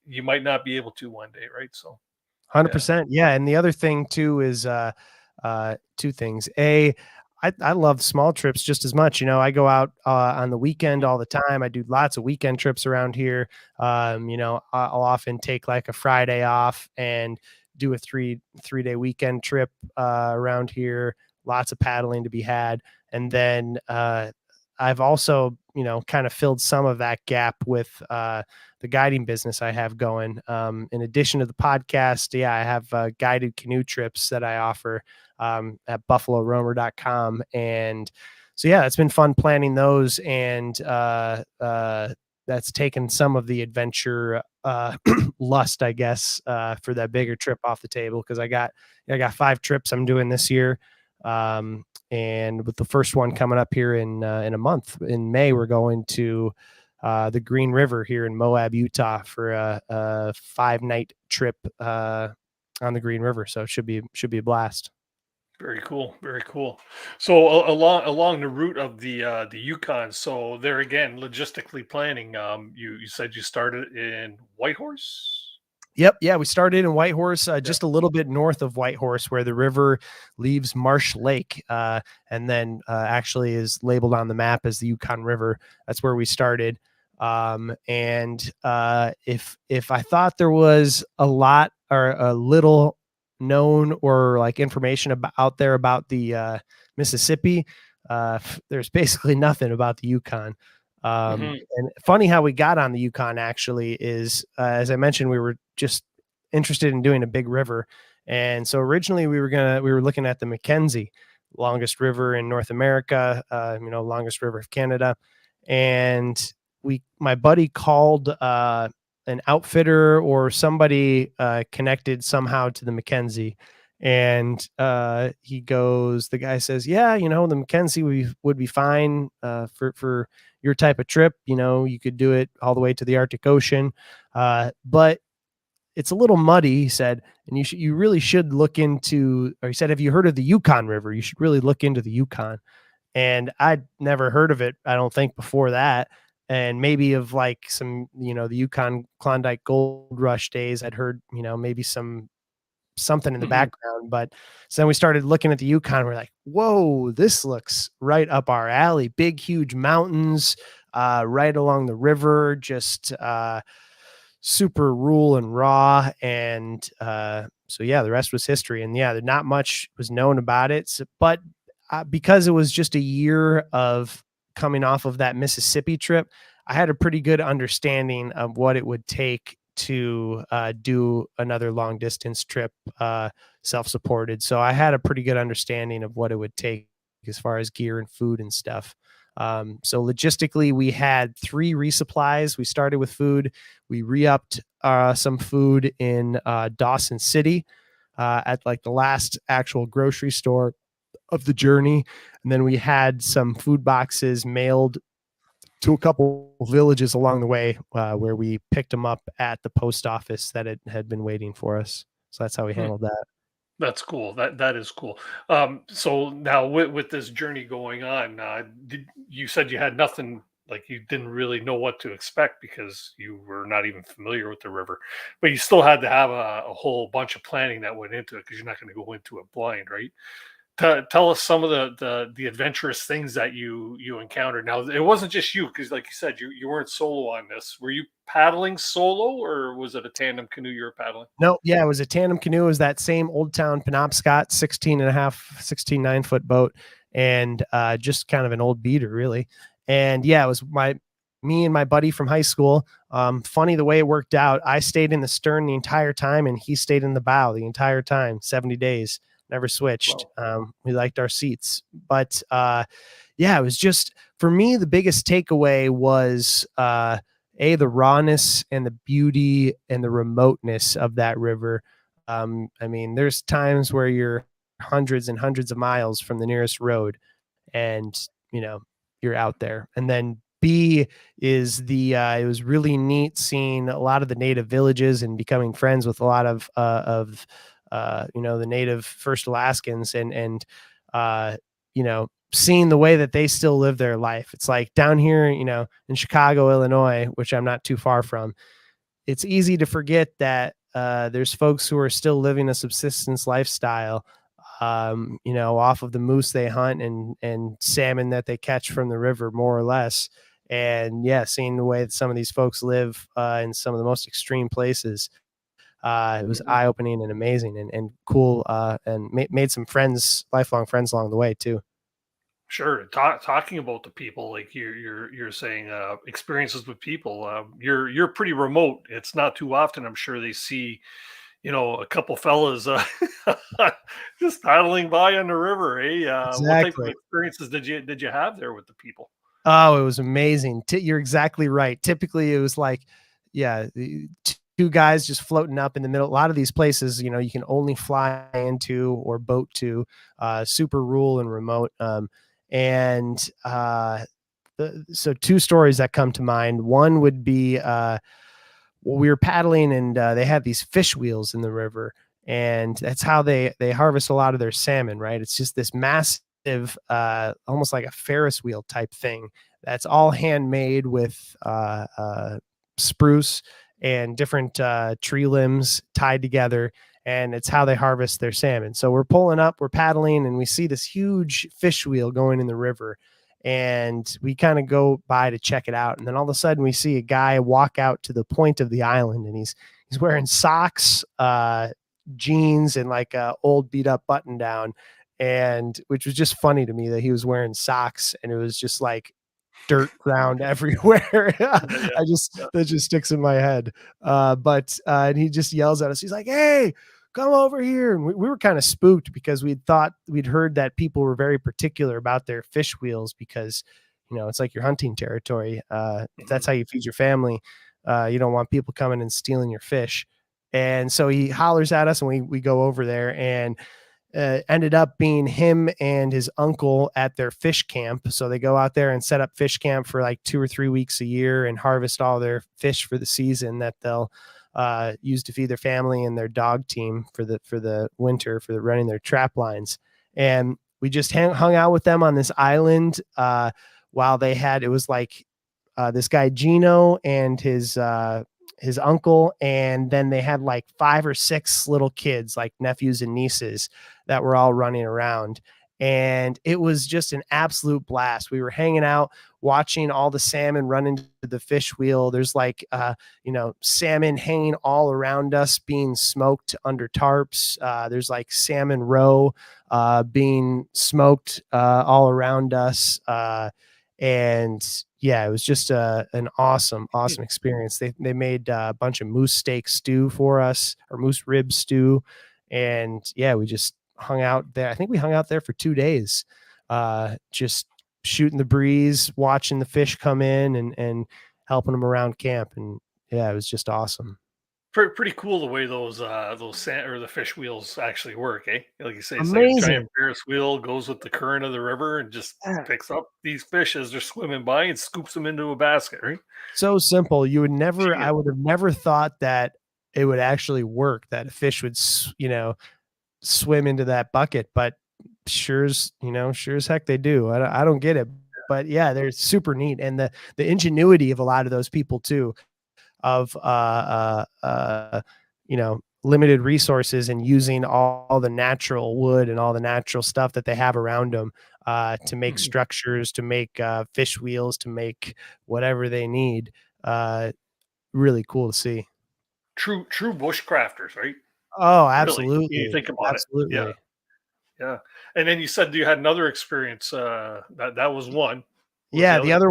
you might not be able to one day, right? So 100%. Yeah. And the other thing too is 2 things. I love small trips just as much. I go out on the weekend all the time. I do lots of weekend trips around here. I'll often take like a Friday off and do a 3-day weekend trip around here. Lots of paddling to be had. And then I've also, kind of filled some of that gap with the guiding business I have going. In addition to the podcast, I have guided canoe trips that I offer at buffaloroamer.com. And so, it's been fun planning those, and that's taken some of the adventure lust, I guess, for that bigger trip off the table, because I got 5 trips I'm doing this year. And with the first one coming up here in a month, in May, we're going to the Green River here in Moab, Utah, for a 5-night trip on the Green River. So it should be a blast. Very cool. Very cool. So along the route of the Yukon. So there again, logistically planning. You said you started in Whitehorse. Yep. Yeah. We started in Whitehorse, just a little bit north of Whitehorse, where the river leaves Marsh Lake, and then actually is labeled on the map as the Yukon River. That's where we started. And if I thought there was a lot or a little known or like information about out there about the Mississippi, there's basically nothing about the Yukon. And funny how we got on the Yukon actually is, as I mentioned, we were just interested in doing a big river. And so originally we were looking at the Mackenzie, longest river in North America, longest river of Canada. And my buddy called an outfitter or somebody connected somehow to the Mackenzie. And the guy says, yeah, the Mackenzie would be fine for your type of trip. You could do it all the way to the Arctic Ocean. But it's a little muddy, he said, and you really should look into, or he said, have you heard of the Yukon River? You should really look into the Yukon. And I'd never heard of it, I don't think, before that. And maybe of like some, the Yukon Klondike Gold Rush days, I'd heard, maybe something in the background. But so then we started looking at the Yukon. We're like, whoa, this looks right up our alley. Big, huge mountains right along the river, just super rural and raw. And so, yeah, the rest was history. And yeah, not much was known about it. But because it was just a year of coming off of that Mississippi trip, I had a pretty good understanding of what it would take to do another long distance trip, self-supported. So I had a pretty good understanding of what it would take as far as gear and food and stuff. So logistically, we had 3 resupplies. We started with food. We re-upped some food in Dawson City at like the last actual grocery store of the journey. And then we had some food boxes mailed to a couple villages along the way where we picked them up at the post office that had been waiting for us. So that's how we handled that. That's cool. That is cool. So now with this journey going on, you said you had nothing, like you didn't really know what to expect because you were not even familiar with the river, but you still had to have a whole bunch of planning that went into it because you're not going to go into it blind, right? Tell us some of the adventurous things that you encountered. Now, it wasn't just you, because like you said, you weren't solo on this. Were you paddling solo, or was it a tandem canoe you were paddling? No, yeah, it was a tandem canoe. It was that same Old Town Penobscot 16 9-foot boat, and just kind of an old beater, really. And yeah, it was me and my buddy from high school. Funny the way it worked out. I stayed in the stern the entire time, and he stayed in the bow the entire time, 70 days. Never switched. We liked our seats, but yeah, it was just, for me, the biggest takeaway was the rawness and the beauty and the remoteness of that river. I mean, there's times where you're hundreds and hundreds of miles from the nearest road, and you're out there. And then B is it was really neat seeing a lot of the native villages and becoming friends with a lot of the native first Alaskans, and seeing the way that they still live their life. It's like down here, in Chicago, Illinois, which I'm not too far from, it's easy to forget that there's folks who are still living a subsistence lifestyle, off of the moose they hunt and salmon that they catch from the river, more or less. And yeah, seeing the way that some of these folks live in some of the most extreme places, it was eye-opening and amazing and cool, and made some friends, lifelong friends along the way too. Sure. Talking about the people, like you're saying, experiences with people. You're pretty remote. It's not too often, I'm sure, they see, a couple fellas just paddling by on the river. Hey, Exactly. What type of experiences did you have there with the people? Oh, it was amazing. You're exactly right. Typically, it was like, yeah, 2 guys just floating up in the middle. A lot of these places, you can only fly into or boat to, super rural and remote. So 2 stories that come to mind. One would be we were paddling, and they had these fish wheels in the river, and that's how they harvest a lot of their salmon, right? It's just this massive, almost like a Ferris wheel type thing that's all handmade with spruce and different tree limbs tied together, and it's how they harvest their salmon. So we're pulling up, we're paddling, and we see this huge fish wheel going in the river, and we kind of go by to check it out, and then all of a sudden we see a guy walk out to the point of the island, and he's wearing socks, jeans, and like a old beat up button down, and which was just funny to me that he was wearing socks and it was just like dirt ground everywhere. That just sticks in my head. And he just yells at us. He's like, "Hey, come over here." And we were kind of spooked because we'd heard that people were very particular about their fish wheels because, it's like your hunting territory. If that's how you feed your family, you don't want people coming and stealing your fish. And so he hollers at us, and we go over there, and ended up being him and his uncle at their fish camp. So they go out there and set up fish camp for like 2 or 3 weeks a year and harvest all their fish for the season that they'll use to feed their family and their dog team for the winter, for running their trap lines. And we just hung out with them on this island while it was like this guy Gino and his uncle, and then they had like 5 or 6 little kids, like nephews and nieces, that were all running around. And it was just an absolute blast. We were hanging out, watching all the salmon run into the fish wheel. There's like, salmon hanging all around us being smoked under tarps. There's like salmon roe being smoked all around us. And yeah, it was just an awesome experience. They made a bunch of moose steak stew for us, or moose rib stew. And yeah, we just hung out there. I think we hung out there for 2 days, just shooting the breeze, watching the fish come in, and helping them around camp. And yeah, it was just awesome. Pretty cool the way those the fish wheels actually work, eh? Like you say, it's Amazing. like a giant Ferris wheel, goes with the current of the river and just picks up these fish as they're swimming by and scoops them into a basket, right? So simple. I would have never thought that it would actually work, that a fish would, swim into that bucket, but sure as heck they do. I don't get it, but yeah, they're super neat. And the ingenuity of a lot of those people too, of limited resources and using all the natural wood and all the natural stuff that they have around them to make structures, to make fish wheels, to make whatever they need. Really cool to see. True bushcrafters, right? Oh, absolutely. Really, you think about absolutely. it. Yeah. And then you said you had another experience. That was one. The other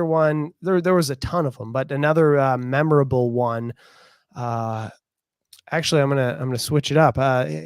one, there was a ton of them, but another memorable one. Actually, I'm gonna switch it up.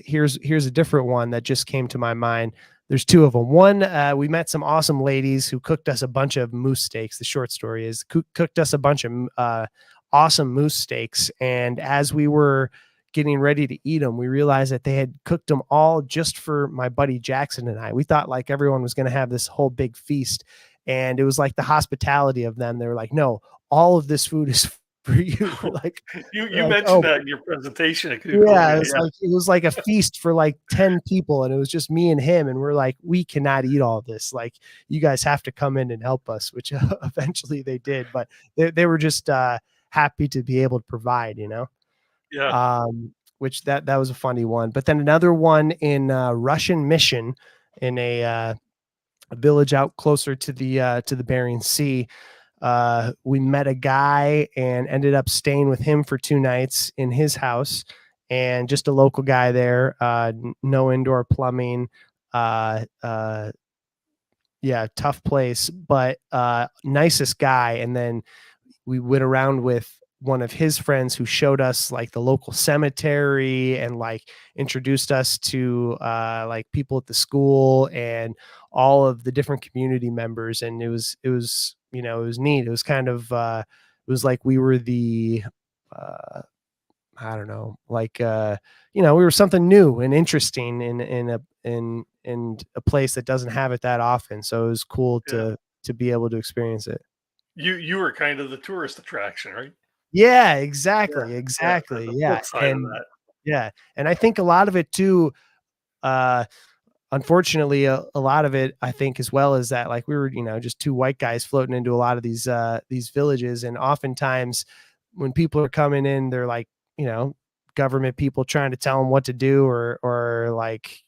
Here's a different one that just came to my mind. There's 2 of them. One, we met some awesome ladies who cooked us a bunch of moose steaks. The short story is cooked us a bunch of awesome moose steaks, and as we were getting ready to eat them, we realized that they had cooked them all just for my buddy Jackson and I. We thought like everyone was going to have this whole big feast, and it was like the hospitality of them. They were like, "No, all of this food is for you." Like you mentioned that in your presentation. Yeah, it was like a feast for like 10 people, and it was just me and him, and we're like, we cannot eat all of this. Like, you guys have to come in and help us, which eventually they did, but they were just happy to be able to provide, Yeah. Which that was a funny one. But then another one in Russian Mission, in a village out closer to the Bering Sea. We met a guy and ended up staying with him for 2 nights in his house, and just a local guy there. No indoor plumbing. Tough place, but nicest guy. And then we went around with one of his friends who showed us like the local cemetery and like introduced us to like people at the school and all of the different community members. And it was neat. It was kind of it was like we were the I don't know, like we were something new and interesting in a place that doesn't have it that often. So it was cool to be able to experience it. You were kind of the tourist attraction, right? Yeah, exactly. Yeah. And Yeah. And I think a lot of it too, unfortunately, a lot of it, I think, as well, is that like we were, just two white guys floating into a lot of these villages. And oftentimes when people are coming in, they're like, government people trying to tell them what to do, or like,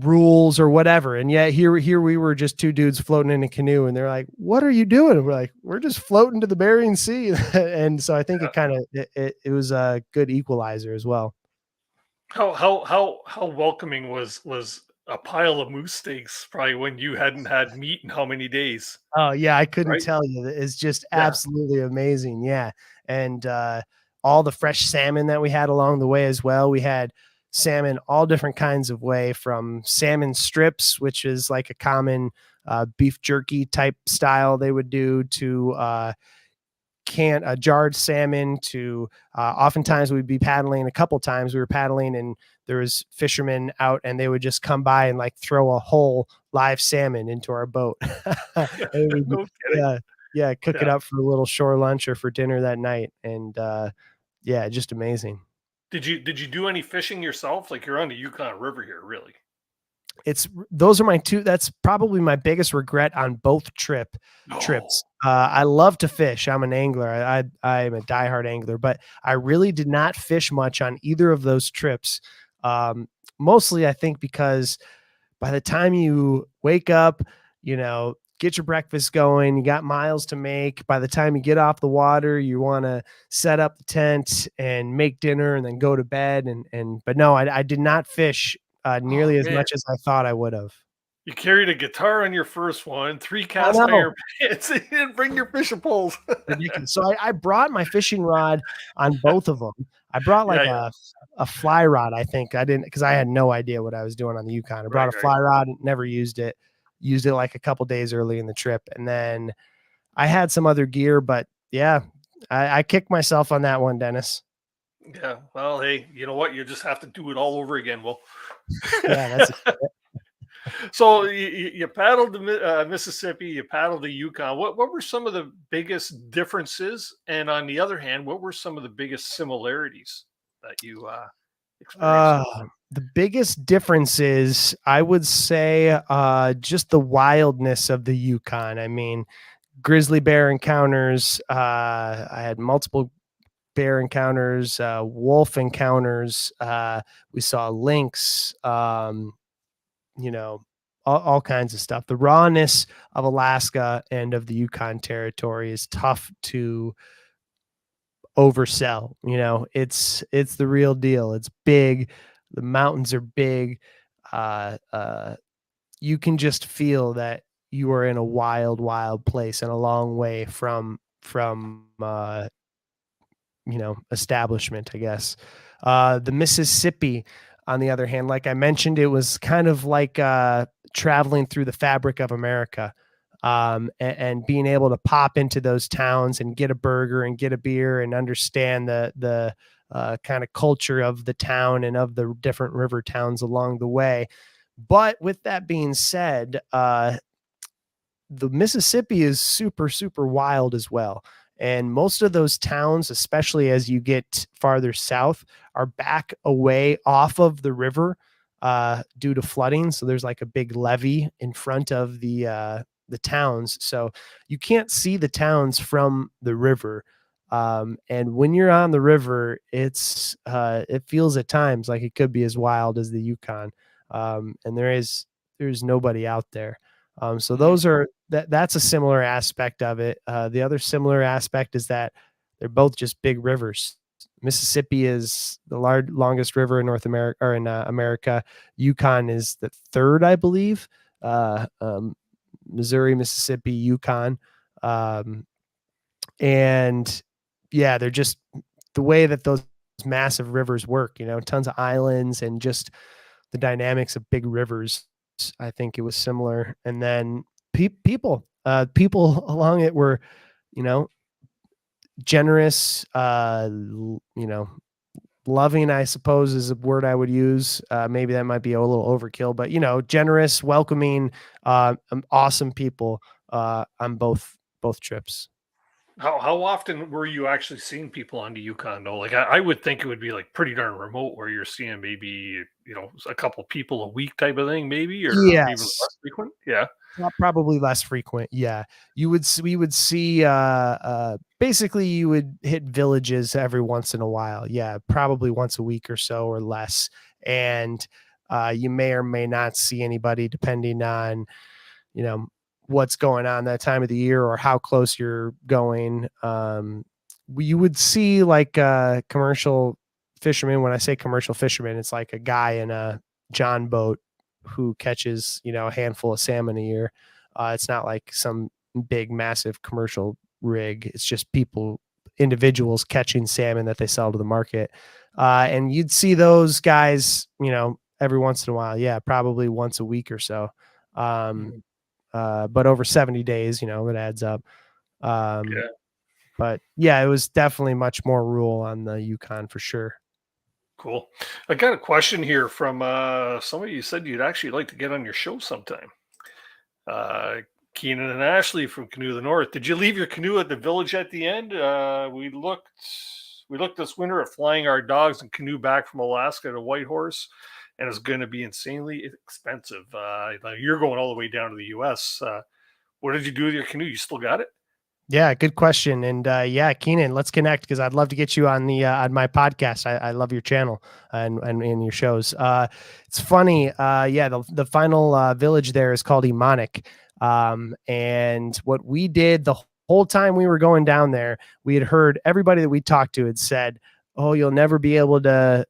rules or whatever. And yet here we were, just two dudes floating in a canoe, and they're like, what are you doing? And we're like, we're just floating to the Bering Sea. And so I think it kind of, it was a good equalizer as well. How welcoming was a pile of moose steaks probably when you hadn't had meat in how many days? Oh yeah, I couldn't Right? tell you. It's just absolutely amazing. Yeah. And all the fresh salmon that we had along the way as well. We had salmon all different kinds of way, from salmon strips, which is like a common beef jerky type style they would do, to jarred salmon, to oftentimes we'd be paddling. A couple times we were paddling and there was fishermen out, and they would just come by and like throw a whole live salmon into our boat. No kidding. Cook it up for a little shore lunch or for dinner that night. And just amazing. Did you do any fishing yourself? Like, you're on the Yukon River here, really? Those are my two. That's probably my biggest regret on both trips. I love to fish. I'm an angler. I'm a diehard angler, but I really did not fish much on either of those trips. Mostly I think because by the time you wake up, get your breakfast going, you got miles to make. By the time you get off the water, you want to set up the tent and make dinner and then go to bed. But no, I did not fish nearly as much as I thought I would have. You carried a guitar on your first one, 3 cast iron pants, and you didn't bring your fishing poles. Ridiculous. So I brought my fishing rod on both of them. I brought like a fly rod. I think I didn't, because I had no idea what I was doing on the Yukon. I brought a fly rod, never used it. Used it like a couple days early in the trip, and then I had some other gear. But yeah, I kicked myself on that one, Dennis. Yeah. Well, hey, you know what? You just have to do it all over again. Well, yeah, that's it. So you paddled the Mississippi, you paddled the Yukon. What were some of the biggest differences? And on the other hand, what were some of the biggest similarities that you experienced? The biggest differences, I would say, just the wildness of the Yukon. I mean, grizzly bear encounters. I had multiple bear encounters, wolf encounters. We saw lynx, all kinds of stuff. The rawness of Alaska and of the Yukon territory is tough to oversell. It's the real deal. It's big. The mountains are big. You can just feel that you are in a wild, wild place and a long way from establishment, I guess. The Mississippi, on the other hand, like I mentioned, it was kind of like traveling through the fabric of America, and being able to pop into those towns and get a burger and get a beer and understand the kind of culture of the town and of the different river towns along the way. But with that being said, the Mississippi is super, super wild as well. And most of those towns, especially as you get farther south, are back away off of the river due to flooding. So there's like a big levee in front of the towns. So you can't see the towns from the river. And when you're on the river, it feels at times like it could be as wild as the Yukon. And there's nobody out there. So that's a similar aspect of it. The other similar aspect is that they're both just big rivers. Mississippi is the longest river in North America, or in America. Yukon is the third, I believe. Missouri, Mississippi, Yukon. And yeah, they're just the way that those massive rivers work, tons of islands and just the dynamics of big rivers. I think it was similar. And then people along it were, generous, loving, I suppose, is a word I would use. Maybe that might be a little overkill, but generous, welcoming, awesome people on both trips. How often were you actually seeing people on the Yukon though? Like I would think it would be like pretty darn remote where you're seeing maybe a couple people a week type of thing, maybe or even Yes. less frequent. Yeah. Probably less frequent. Yeah. We would see, basically you would hit villages every once in a while. Yeah. Probably once a week or so or less. And, you may or may not see anybody depending on, what's going on that time of the year or how close you're going. You would see like, commercial fishermen. When I say commercial fishermen, it's like a guy in a John boat who catches, a handful of salmon a year. It's not like some big, massive commercial rig. It's just individuals catching salmon that they sell to the market. And you'd see those guys, every once in a while. Yeah, probably once a week or so. But over 70 days, it adds up. Yeah. But yeah, it was definitely much more rural on the Yukon for sure. Cool. I got a question here from somebody. You said you'd actually like to get on your show sometime. Keenan and Ashley from Canoe of the North. Did you leave your canoe at the village at the end? We looked this winter at flying our dogs and canoe back from Alaska to Whitehorse, and it's going to be insanely expensive. You're going all the way down to the U.S. What did you do with your canoe? You still got it? Yeah, good question. And yeah, Keenan, let's connect because I'd love to get you on the on my podcast. I love your channel and your shows. It's funny. Yeah, the final village there is called Emonic. And what we did the whole time we were going down there, we had heard everybody that we talked to had said, "Oh, you'll never be able to."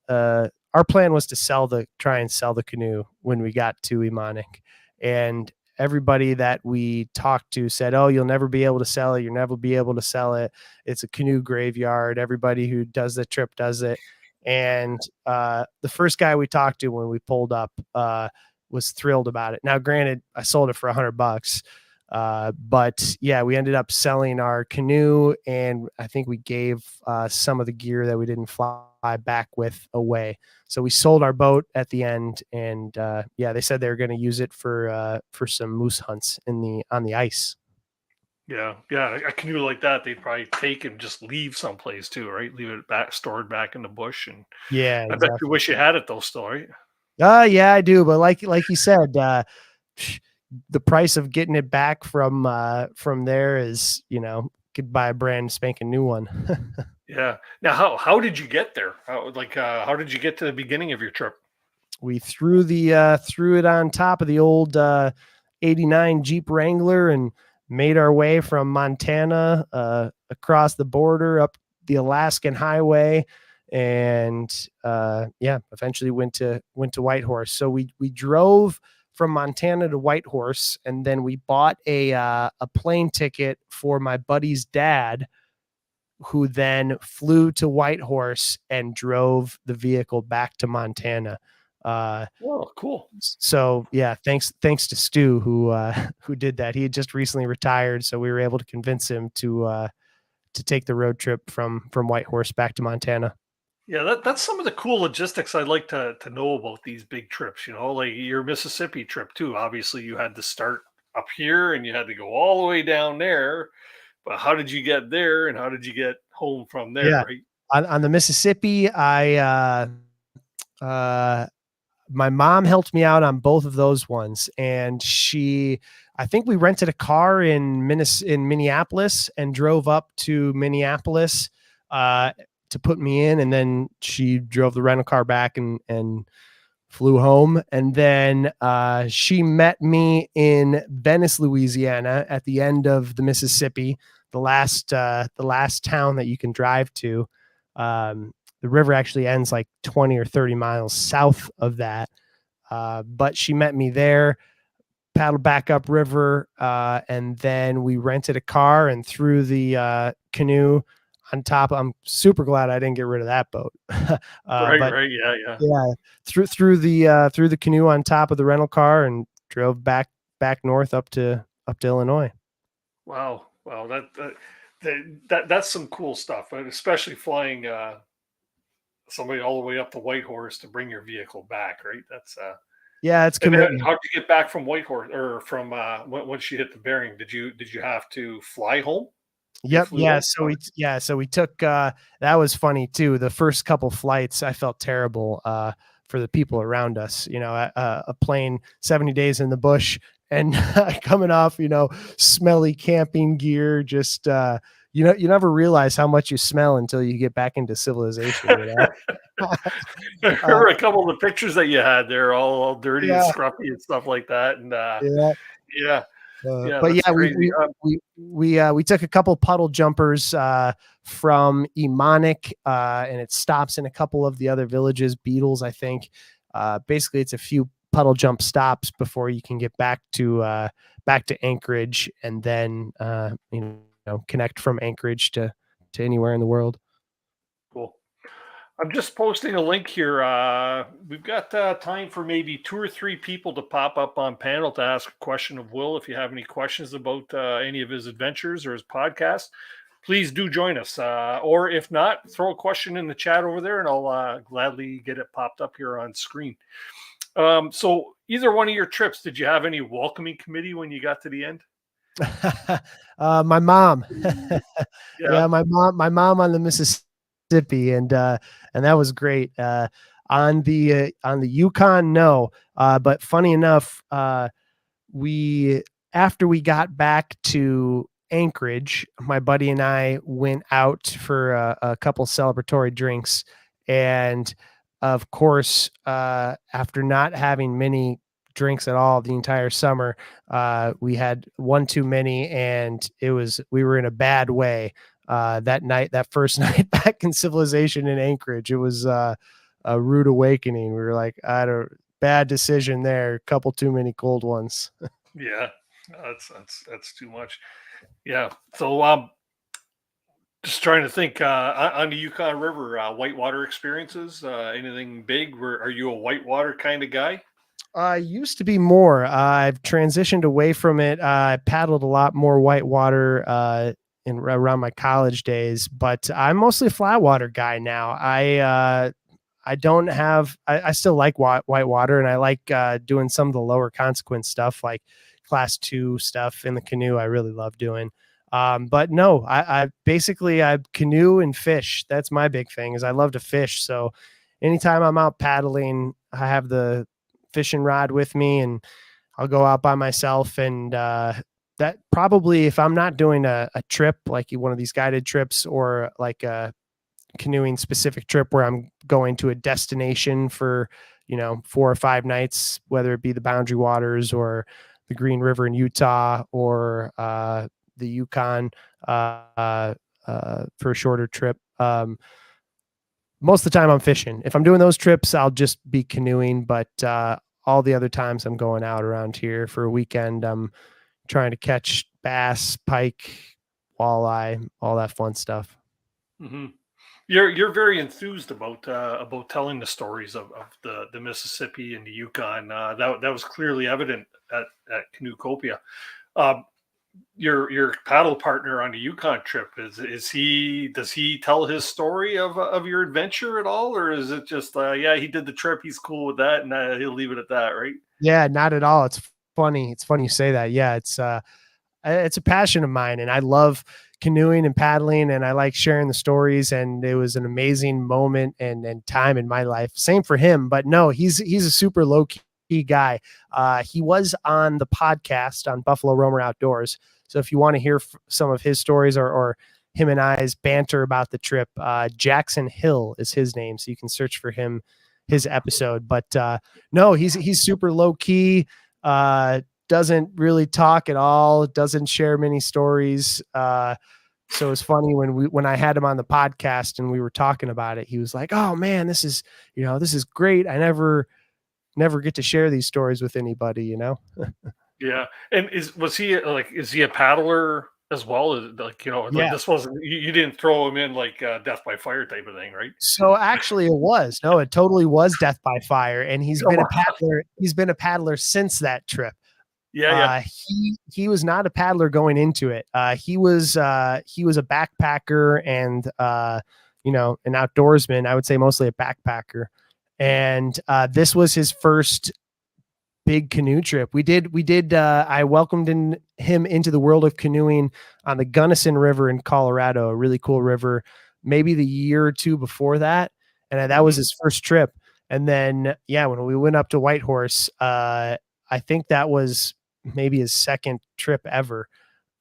Our plan was to try and sell the canoe when we got to Emonic, and everybody that we talked to said, "Oh, you'll never be able to sell it. You'll never be able to sell it. It's a canoe graveyard. Everybody who does the trip does it." And the first guy we talked to when we pulled up was thrilled about it. Now, granted, I sold it for $100, but yeah, we ended up selling our canoe, and I think we gave some of the gear that we didn't fly back with away. So we sold our boat at the end, and yeah, they said they were going to use it for some moose hunts on the ice. Yeah, a canoe like that, they'd probably take and just leave someplace too, right? Leave it stored back in the bush, and yeah, I bet you wish you had it though, still, right? Yeah, I do, but like you said, the price of getting it back from there is, could buy a brand spanking new one. Yeah. Now, how did you get there? How did you get to the beginning of your trip? We threw it on top of the old 89 Jeep Wrangler and made our way from Montana across the border up the Alaskan highway, and yeah, eventually went to Whitehorse. So we drove from Montana to Whitehorse, and then we bought a plane ticket for my buddy's dad, who then flew to Whitehorse and drove the vehicle back to Montana. Oh, cool. So yeah, thanks to Stu who did that. He had just recently retired, so we were able to convince him to take the road trip from Whitehorse back to Montana. Yeah, that's some of the cool logistics I'd like to know about these big trips. Like your Mississippi trip too. Obviously, you had to start up here and you had to go all the way down there. But how did you get there, and how did you get home from there? Yeah. Right? On the Mississippi, my mom helped me out on both of those ones, and I think we rented a car in Minneapolis and drove up to Minneapolis to put me in, and then she drove the rental car back and flew home. And then she met me in Venice, Louisiana, at the end of the Mississippi, the last town that you can drive to. The river actually ends like 20 or 30 miles south of that. But she met me there, paddled back up river, and then we rented a car and threw the canoe on top. I'm super glad I didn't get rid of that boat. Right. Yeah. Threw the canoe on top of the rental car and drove back north up to Illinois. Wow. That's some cool stuff, especially flying somebody all the way up to Whitehorse to bring your vehicle back, right? That's yeah, it's commitment. How did you get back from Whitehorse, or from once you hit the bearing? Did you have to fly home? Yep. Yeah. So we took, that was funny too. The first couple flights, I felt terrible, for the people around us, a plane 70 days in the bush and coming off, smelly camping gear, just, you never realize how much you smell until you get back into civilization. I remember a couple of the pictures that you had there, all dirty and scruffy and stuff like that. And but yeah, we took a couple puddle jumpers from Emonic, and it stops in a couple of the other villages, Beatles, I think. Basically, it's a few puddle jump stops before you can get back to Anchorage, and then connect from Anchorage to anywhere in the world. Cool. I'm just posting a link here. We've got time for maybe 2 or 3 people to pop up on panel to ask a question of Will. If you have any questions about any of his adventures or his podcast, please do join us. Or if not, throw a question in the chat over there and I'll gladly get it popped up here on screen. So either one of your trips, did you have any welcoming committee when you got to the end? My mom. My mom on the Mississippi, and that was great. On the Yukon, no. But funny enough, after we got back to Anchorage, my buddy and I went out for a couple celebratory drinks, and of course, after not having many drinks at all the entire summer, we had one too many, and we were in a bad way. That first night back in civilization in Anchorage, it was a rude awakening. We were like, bad decision there. A couple too many cold ones. Yeah, that's too much. Yeah. So just trying to think on the Yukon River, whitewater experiences, anything big? Are you a whitewater kind of guy? I used to be more. I've transitioned away from it. I paddled a lot more whitewater around my college days, but I'm mostly a flatwater guy now. I don't have. I still like whitewater, and I like doing some of the lower consequence stuff, like class 2 stuff in the canoe. I really love doing. But no, I basically canoe and fish. That's my big thing, is I love to fish. So anytime I'm out paddling, I have the fishing rod with me, and I'll go out by myself. And that probably, if I'm not doing a trip, like one of these guided trips, or like a canoeing specific trip where I'm going to a destination for, 4 or 5 nights, whether it be the Boundary Waters or the Green River in Utah, or the Yukon for a shorter trip. Most of the time I'm fishing. If I'm doing those trips, I'll just be canoeing, but all the other times I'm going out around here for a weekend. I'm trying to catch bass, pike, walleye, all that fun stuff. Mm-hmm. You're very enthused about telling the stories of the Mississippi and the Yukon. That was clearly evident at Canoecopia. Your paddle partner on the Yukon trip, does he tell his story of your adventure at all, or is it just he did the trip, he's cool with that, and he'll leave it at that, right? Yeah, not at all. It's funny you say that. Yeah, it's a passion of mine, and I love canoeing and paddling, and I like sharing the stories, and it was an amazing moment and time in my life. Same for him, but no, he's a super low key guy. He was on the podcast on Buffalo Roamer Outdoors. So if you want to hear some of his stories or him and I's banter about the trip, Jackson Hill is his name. So you can search for his episode. But no, he's super low key. Doesn't really talk at all. Doesn't share many stories. So it's funny when I had him on the podcast and we were talking about it, he was like, "Oh man, this is great. I never get to share these stories with anybody, Yeah. And is he a paddler as well? Yeah. This wasn't, you didn't throw him in like death by fire type of thing, right? So actually it totally was death by fire. And he's been a paddler since that trip. Yeah. He was not a paddler going into it. He was a backpacker and, an outdoorsman. I would say mostly a backpacker. And this was his first big canoe trip. We did. I welcomed him into the world of canoeing on the Gunnison River in Colorado, a really cool river, maybe the year or two before that. And that was his first trip. And then, when we went up to Whitehorse, I think that was maybe his second trip ever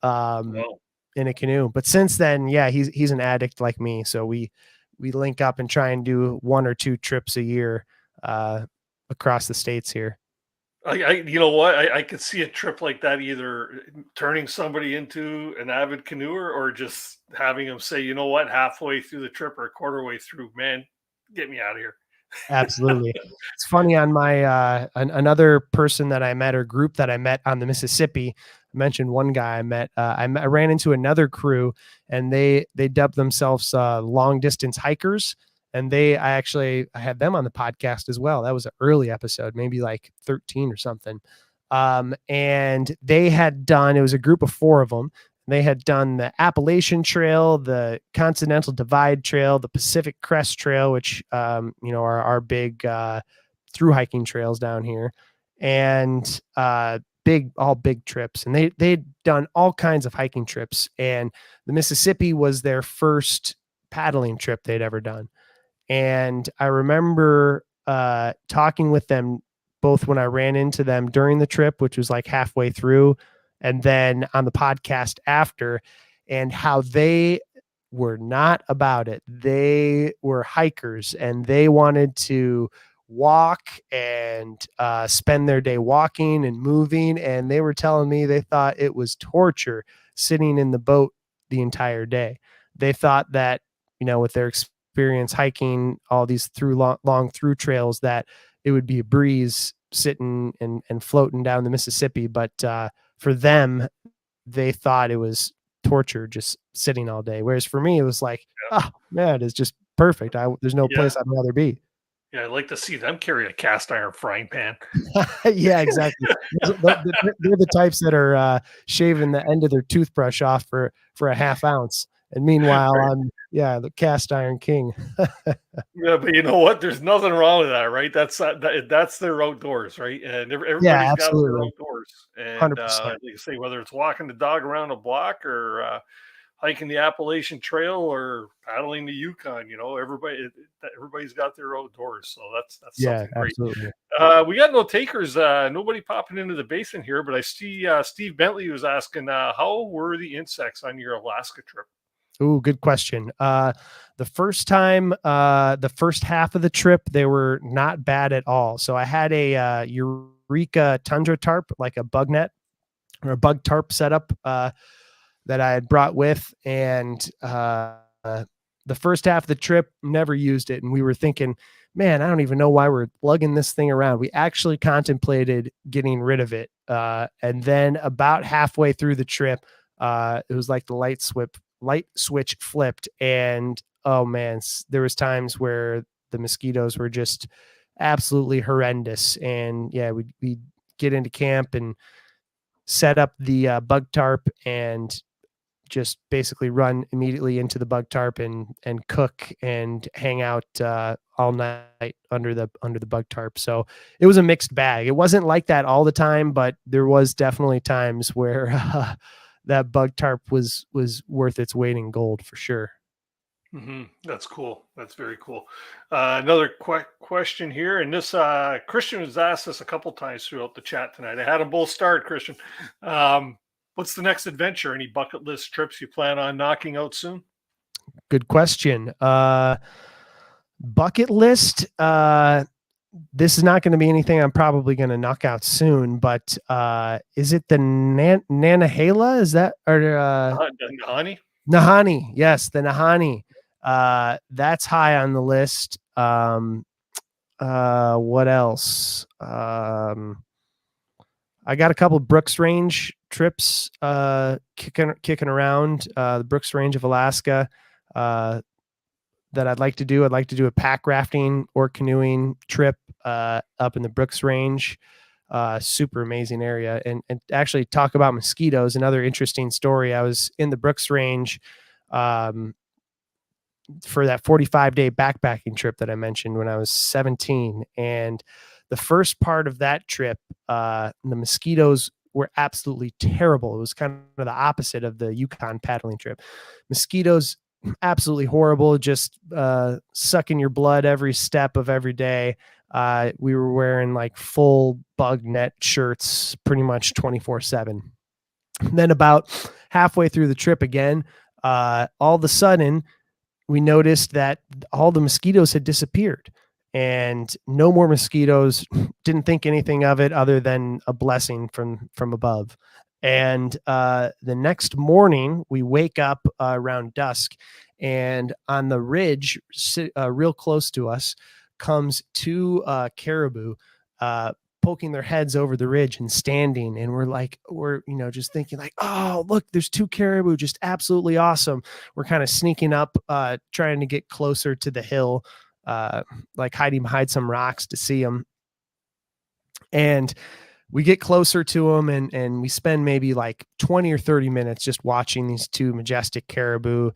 in a canoe. But since then, he's an addict like me. So we link up and try and do 1 or 2 trips a year across the states here. You know what? I could see a trip like that either turning somebody into an avid canoer or just having them say, you know what, halfway through the trip or a quarter way through, man, get me out of here. Absolutely. It's funny on my another person that I met or group that I met on the Mississippi. I mentioned one guy I met. I ran into another crew, and they dubbed themselves long distance hikers. And I had them on the podcast as well. That was an early episode, maybe like 13 or something. And they had done, it was a group of 4 of them. They had done the Appalachian Trail, the Continental Divide Trail, the Pacific Crest Trail, which, are our big through hiking trails down here, and all big trips. And they'd done all kinds of hiking trips. And the Mississippi was their first paddling trip they'd ever done. And I remember talking with them both when I ran into them during the trip, which was like halfway through, and then on the podcast after, and how they were not about it. They were hikers, and they wanted to walk and spend their day walking and moving. And they were telling me they thought it was torture sitting in the boat the entire day. They thought that, with their experience hiking all these long through trails, that it would be a breeze sitting and floating down the Mississippi. But for them, they thought it was torture just sitting all day. Whereas for me, it was like, oh man, it's just perfect. There's no place I'd rather be. Yeah, I'd like to see them carry a cast iron frying pan. Yeah, exactly. They're the types that are shaving the end of their toothbrush off for a half ounce. And meanwhile, right. I'm the cast iron king. Yeah, but you know what? There's nothing wrong with that, right? That's their outdoors, right? And everybody's got their outdoors. And like you say, whether it's walking the dog around a block or hiking the Appalachian Trail or paddling the Yukon, everybody's got their outdoors. So that's something great. Absolutely. We got no takers. Nobody popping into the basin here, but I see Steve Bentley was asking, how were the insects on your Alaska trip? Ooh, good question. The first time, the first half of the trip, they were not bad at all. So I had a Eureka Tundra tarp, like a bug net or a bug tarp setup that I had brought with. And the first half of the trip, never used it. And we were thinking, man, I don't even know why we're lugging this thing around. We actually contemplated getting rid of it. And then about halfway through the trip, it was like the light switch flipped, and oh man, there was times where the mosquitoes were just absolutely horrendous. And we get into camp and set up the bug tarp and just basically run immediately into the bug tarp and cook and hang out all night under the bug tarp. So it was a mixed bag. It wasn't like that all the time, but there was definitely times where that bug tarp was worth its weight in gold for sure. Mm-hmm. That's cool. That's very cool. Another question here, and this Christian has asked us a couple times throughout the chat tonight. I had them both start, Christian. What's the next adventure? Any bucket list trips you plan on knocking out soon? Good question. Bucket list. This is not going to be anything I'm probably going to knock out soon, but is it the Nanahala? Is that or Nahani? Nahani? Yes, the Nahani. That's high on the list. What else? I got a couple of Brooks Range trips kicking around. The Brooks Range of Alaska. That I'd like to do. I'd like to do a pack rafting or canoeing trip up in the Brooks Range. Super amazing area. And actually talk about mosquitoes. Another interesting story. I was in the Brooks Range for that 45-day backpacking trip that I mentioned when I was 17. And the first part of that trip, the mosquitoes were absolutely terrible. It was kind of the opposite of the Yukon paddling trip. Mosquitoes, absolutely horrible, just sucking your blood every step of every day. We were wearing like full bug net shirts pretty much 24/7. Then about halfway through the trip again, all of a sudden we noticed that all the mosquitoes had disappeared and no more mosquitoes. Didn't think anything of it other than a blessing from above. And the next morning we wake up around dusk, and on the ridge real close to us comes two caribou poking their heads over the ridge and standing. And we're just thinking like, oh, look, there's two caribou, just absolutely awesome. We're kind of sneaking up, trying to get closer to the hill, like hiding behind some rocks to see them. And we get closer to them, and we spend maybe like 20 or 30 minutes just watching these two majestic caribou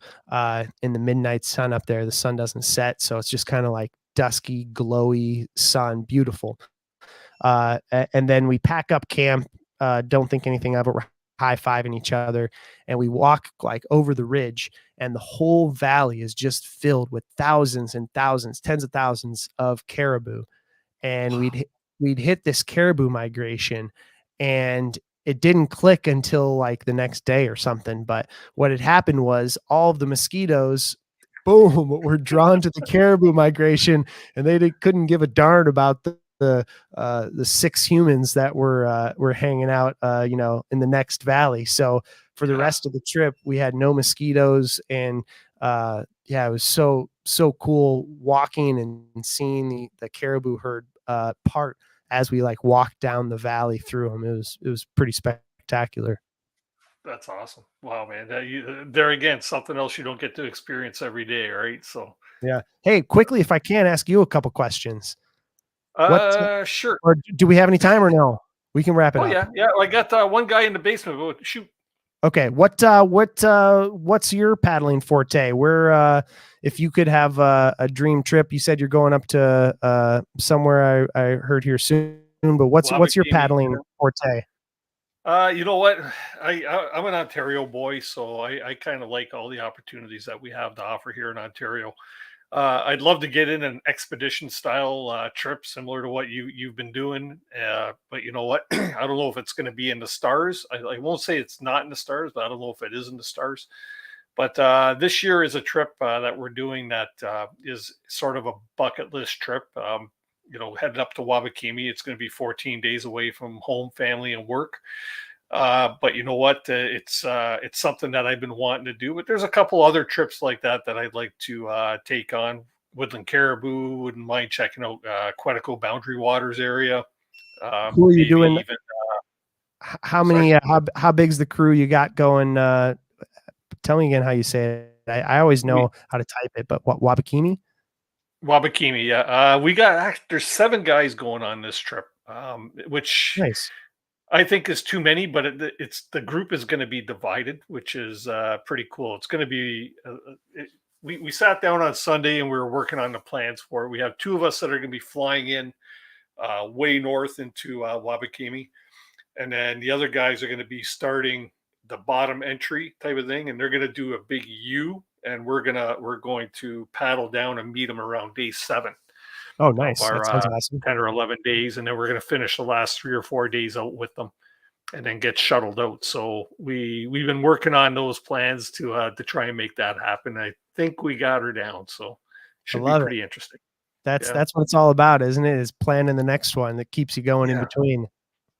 in the midnight sun up there. The sun doesn't set, so it's just kind of like dusky, glowy sun, beautiful. And then we pack up camp, don't think anything of it. We're high-fiving each other, and we walk like over the ridge, and the whole valley is just filled with thousands and thousands, tens of thousands of caribou. And we'd hit this caribou migration, and it didn't click until like the next day or something. But what had happened was all of the mosquitoes, boom, were drawn to the caribou migration, and they couldn't give a darn about the 6 humans that were hanging out, in the next valley. So for the rest of the trip, we had no mosquitoes, and it was so cool walking and seeing the caribou herd part as we like walked down the valley through them. It was pretty spectacular. That's awesome. Wow, man. There again, something else you don't get to experience every day, right? So yeah. Hey, quickly, if I can ask you a couple questions. Sure. Or do we have any time or no? We can wrap it up. Yeah. I got one guy in the basement. Go shoot. Okay. What's your paddling forte? Where, if you could have a dream trip, you said you're going up to somewhere I heard here soon, but what's your paddling forte? You know what? I'm an Ontario boy, so I kind of like all the opportunities that we have to offer here in Ontario. I'd love to get in an expedition style trip similar to what you've been doing. But you know what? I don't know if it's going to be in the stars. I won't say it's not in the stars, but I don't know if it is in the stars. But this year is a trip that we're doing that is sort of a bucket list trip. Headed up to Wabakimi. It's going to be 14 days away from home, family, and work. But you know what? It's something that I've been wanting to do. But there's a couple other trips like that I'd like to take on. Woodland Caribou, wouldn't mind checking out Quetico Boundary Waters area. Who are you doing? How many? How big's the crew you got going? Tell me again how you say it. I always know how to type it, but what, Wabakimi? Wabakimi, yeah. There's 7 guys going on this trip, which nice. I think is too many, but the group is going to be divided, which is pretty cool. It's going to be, we sat down on Sunday and we were working on the plans for it. We have 2 of us that are going to be flying in way north into Wabakimi. And then the other guys are going to be starting the bottom entry type of thing. And they're going to do a big U, and we're going to paddle down and meet them around day 7. Oh, nice. Our, that sounds awesome. 10 or 11 days. And then we're going to finish the last 3 or 4 days out with them and then get shuttled out. So we've been working on those plans to try and make that happen. I think we got her down. So should be pretty interesting. That's what it's all about, isn't it? Is planning the next one that keeps you going in between.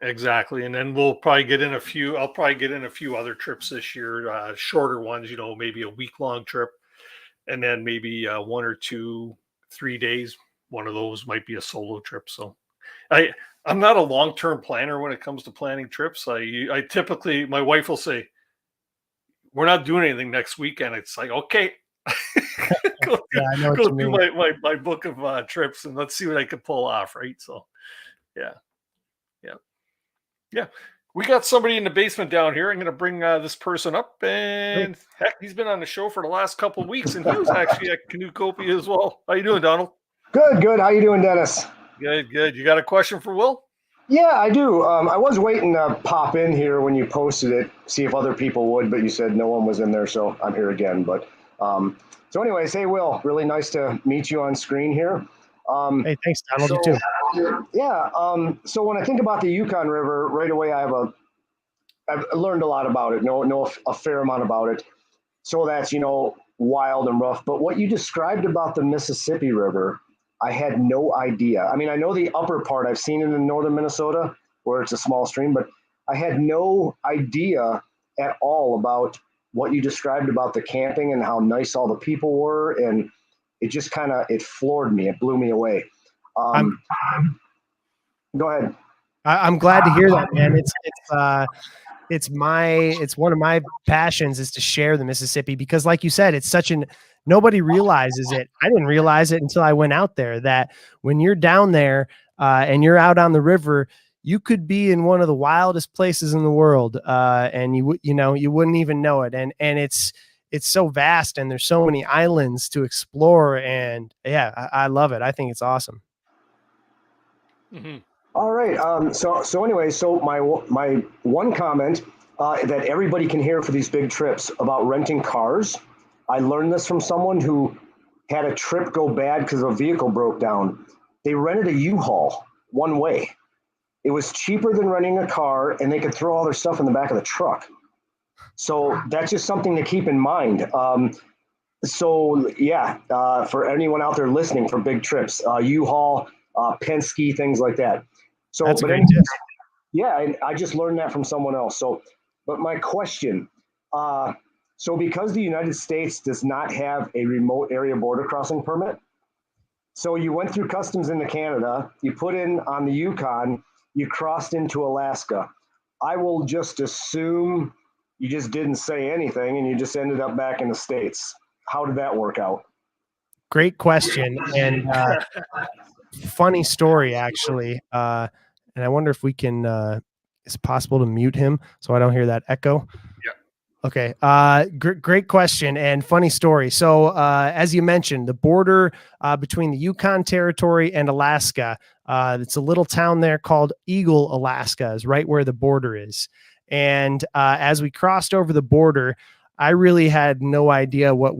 Exactly. And then we'll probably get in I'll probably get in a few other trips this year, shorter ones, maybe a week-long trip, and then maybe 1 or 2, 3 days. One of those might be a solo trip. So I'm not a long-term planner when it comes to planning trips. I typically, my wife will say, we're not doing anything next weekend. It's like, okay, go through my book of trips and let's see what I can pull off. Right. So yeah. We got somebody in the basement down here. I'm going to bring this person up, and heck, he's been on the show for the last couple of weeks, and he was actually at Canoe Copia as well. How you doing, Donald? Good. How you doing, Dennis? Good, good. You got a question for Will? Yeah, I do. I was waiting to pop in here when you posted it, see if other people would, but you said no one was in there, so I'm here again. But so anyways, hey, Will, really nice to meet you on screen here. Hey, thanks, Donald. You too. Yeah. So when I think about the Yukon River, right away, I've learned a lot about it, know a fair amount about it. So that's, wild and rough. But what you described about the Mississippi River, I had no idea. I mean, I know the upper part. I've seen it in northern Minnesota where it's a small stream, but I had no idea at all about what you described about the camping and how nice all the people were. And it just it floored me. It blew me away. Go ahead. I'm glad to hear that, man. It's one of my passions is to share the Mississippi, because like you said, it's nobody realizes it. I didn't realize it until I went out there, that when you're down there and you're out on the river, you could be in one of the wildest places in the world, and you wouldn't even know it. And it's so vast, and there's so many islands to explore. And yeah, I love it. I think it's awesome. Mm-hmm. All right. So anyway, my one comment that everybody can hear for these big trips about renting cars. I learned this from someone who had a trip go bad because a vehicle broke down. They rented a U-Haul one way. It was cheaper than renting a car, and they could throw all their stuff in the back of the truck. So that's just something to keep in mind. For anyone out there listening for big trips, U-Haul, Penske, things like that. So that's a great tip. Yeah, I just learned that from someone else. So, but my question, so because the United States does not have a remote area border crossing permit, so you went through customs into Canada, you put in on the Yukon, you crossed into Alaska. I will just assume you just didn't say anything and you just ended up back in the States. How did that work out? Great question. And funny story, actually. And I wonder if we can, is it possible to mute him so I don't hear that echo? Yeah. Okay. Great question and funny story. So as you mentioned, the border between the Yukon Territory and Alaska, it's a little town there called Eagle, Alaska, is right where the border is. And as we crossed over the border, I really had no idea what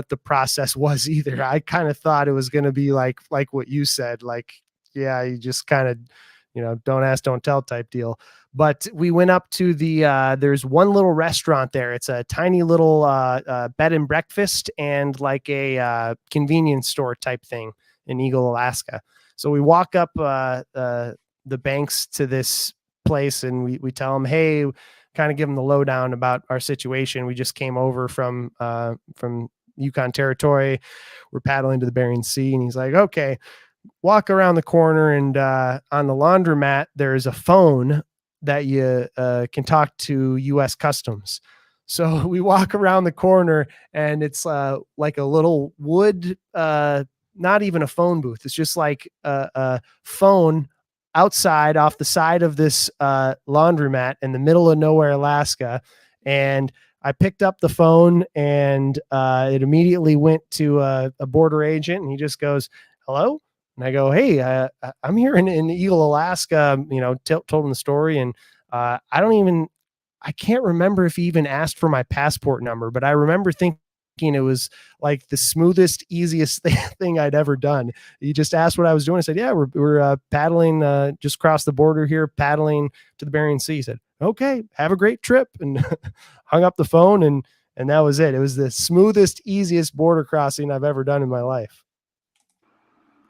the process was either. I kind of thought it was going to be like what you said, yeah, you just kind of, don't ask, don't tell type deal. But we went up to there's one little restaurant there. It's a tiny little bed and breakfast and like a convenience store type thing in Eagle, Alaska. So we walk up the banks to this place and we tell them, hey, kind of give them the lowdown about our situation. We just came over from Yukon Territory. We're paddling to the Bering Sea. And he's like, okay, walk around the corner. And on the laundromat, there's a phone that you can talk to U.S. Customs. So we walk around the corner and it's like a little wood, not even a phone booth. It's just like a phone outside off the side of this laundromat in the middle of nowhere, Alaska. And I picked up the phone and it immediately went to a border agent and he just goes, hello? And I go, hey, I'm here in Eagle, Alaska, told him the story. And I can't remember if he even asked for my passport number, but I remember thinking it was like the smoothest, easiest thing I'd ever done. He just asked what I was doing. I said, yeah, we're paddling, just across the border here, paddling to the Bering Sea. He said, okay, have a great trip. And hung up the phone and that was it. It was the smoothest, easiest border crossing I've ever done in my life.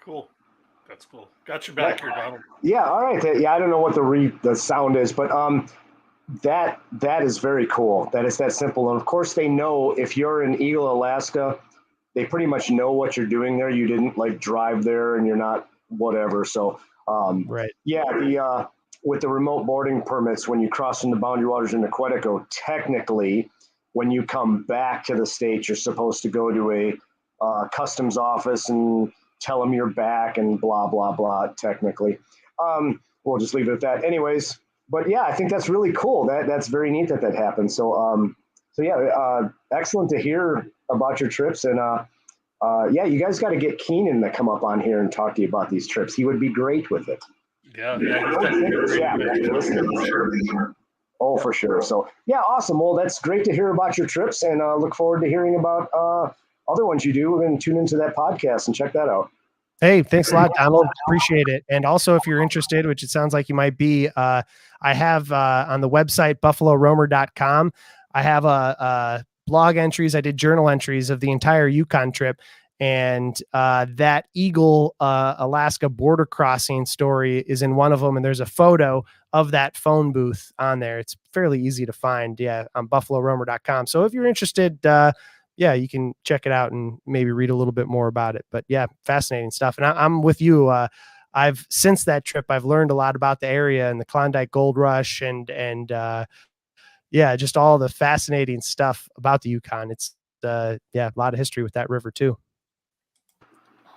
Cool. That's cool. Got you back here, Donald. Yeah. All right. Yeah. I don't know what the sound is, but that is very cool. That is that simple. And of course they know if you're in Eagle, Alaska, they pretty much know what you're doing there. You didn't drive there and you're not whatever. So, right. Yeah. With the remote boarding permits, when you cross in the boundary waters in Quetico, technically when you come back to the States, you're supposed to go to a customs office and tell them you're back and blah, blah, blah, technically. We'll just leave it at that. Anyways, but yeah, I think that's really cool. That's very neat that happened. So, yeah, excellent to hear about your trips. And yeah, you guys got to get Keenan to come up on here and talk to you about these trips. He would be great with it. Yeah, he's definitely a great for sure. Oh, for sure. So, yeah, awesome. Well, that's great to hear about your trips, and look forward to hearing about other ones you do. We're going to tune into that podcast and check that out. Hey, thanks a lot, Donald. Appreciate it. And also, if you're interested, which it sounds like you might be, I have on the website, buffaloroamer.com, I have blog entries. I did journal entries of the entire Yukon trip. And that Eagle, Alaska border crossing story is in one of them. And there's a photo of that phone booth on there. It's fairly easy to find. Yeah, on buffaloroamer.com. So if you're interested, yeah, you can check it out and maybe read a little bit more about it. But yeah, fascinating stuff. And I'm with you. Since that trip, I've learned a lot about the area and the Klondike Gold Rush and yeah, just all the fascinating stuff about the Yukon. It's yeah, a lot of history with that river too.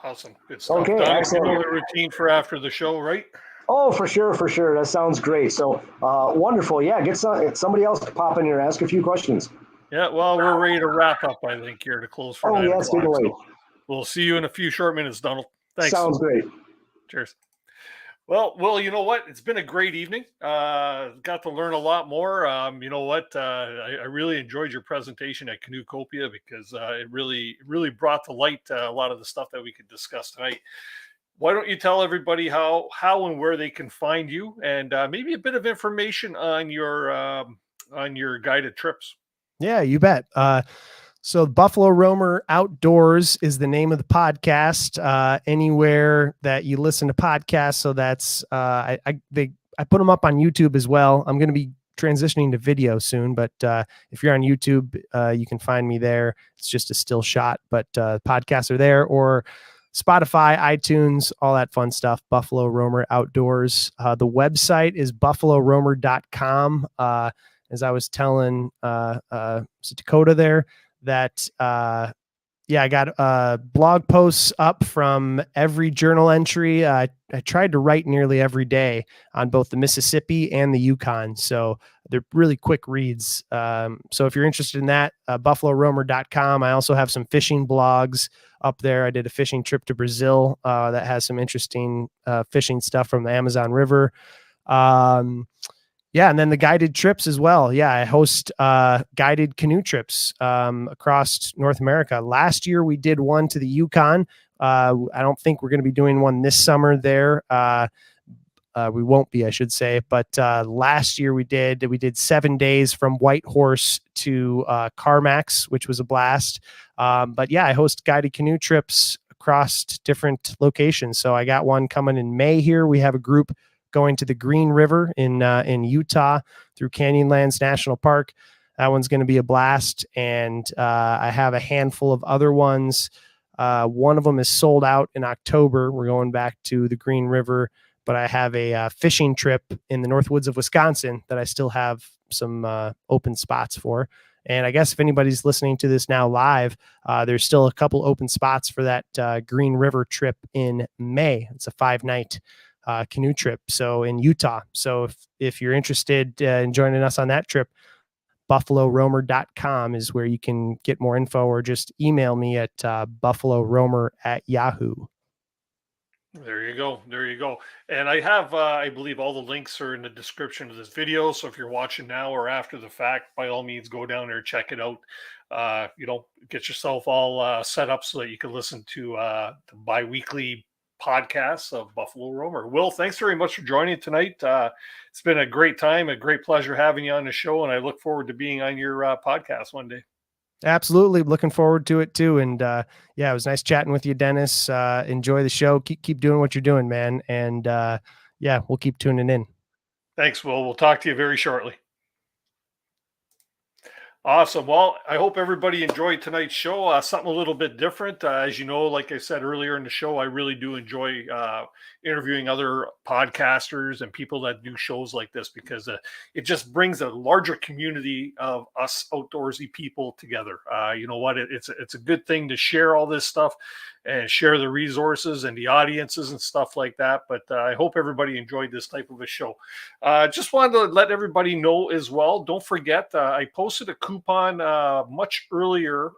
Awesome. Good stuff. Okay, Don, excellent. you know the routine for after the show, right? Oh, for sure. That sounds great. So wonderful. Yeah, get somebody else to pop in here and ask a few questions. Yeah, well, we're ready to wrap up, I think, here to close for 9 yes, o'clock. so we'll see you in a few short minutes, Donald. Thanks. Sounds great. Cheers. Well, you know what? It's been a great evening. Got to learn a lot more. You know what? I really enjoyed your presentation at Canoecopia because it really brought to light a lot of the stuff that we could discuss tonight. Why don't you tell everybody how and where they can find you, and maybe a bit of information on your guided trips? Yeah, you bet. So Buffalo Roamer Outdoors is the name of the podcast. Anywhere that you listen to podcasts. So that's I put them up on YouTube as well. I'm going to be transitioning to video soon, but if you're on YouTube, you can find me there. It's just a still shot, but podcasts are there, or Spotify, iTunes, all that fun stuff. Buffalo Roamer Outdoors. The website is buffaloroamer.com. As I was telling Dakota there, that yeah, I got blog posts up from every journal entry. I tried to write nearly every day on both the Mississippi and the Yukon, so they're really quick reads. So if you're interested in that, buffaloroamer.com. I also have some fishing blogs up there. I did a fishing trip to Brazil that has some interesting fishing stuff from the Amazon River. Yeah, and then the guided trips as well. Yeah, I host guided canoe trips across North America. Last year we did one to the Yukon. I don't think we're going to be doing one this summer there. We won't be, I should say. But last year we did 7 days from Whitehorse to Carmax, which was a blast. But yeah, I host guided canoe trips across different locations. So I got one coming in May here. We have a group going to the Green River in Utah through Canyonlands National Park. That one's going to be a blast. And I have a handful of other ones. One of them is sold out in October. We're going back to the Green River, but I have a fishing trip in the North Woods of Wisconsin that I still have some open spots for. And I guess if anybody's listening to this now live, there's still a couple open spots for that Green River trip in May. It's a 5-night canoe trip, so in Utah. So if you're interested in joining us on that trip, buffaloroamer.com is where you can get more info, or just email me at buffaloroamer@yahoo. There you go. And I have, I believe all the links are in the description of this video. So if you're watching now or after the fact, by all means, go down there, check it out. Get yourself all set up so that you can listen to the bi-weekly podcasts of Buffalo Roamer. Will, thanks very much for joining tonight. It's been a great time, a great pleasure having you on the show, and I look forward to being on your podcast one day. Absolutely. Looking forward to it too. And yeah, it was nice chatting with you, Dennis. Enjoy the show. Keep doing what you're doing, man. And yeah, we'll keep tuning in. Thanks, Will. We'll talk to you very shortly. Awesome. Well, I hope everybody enjoyed tonight's show. Something a little bit different. As you know, like I said earlier in the show, I really do enjoy, interviewing other podcasters and people that do shows like this, because it just brings a larger community of us outdoorsy people together. You know what? It's a good thing to share all this stuff and share the resources and the audiences and stuff like that. But I hope everybody enjoyed this type of a show. Just wanted to let everybody know as well. Don't forget, I posted a coupon much earlier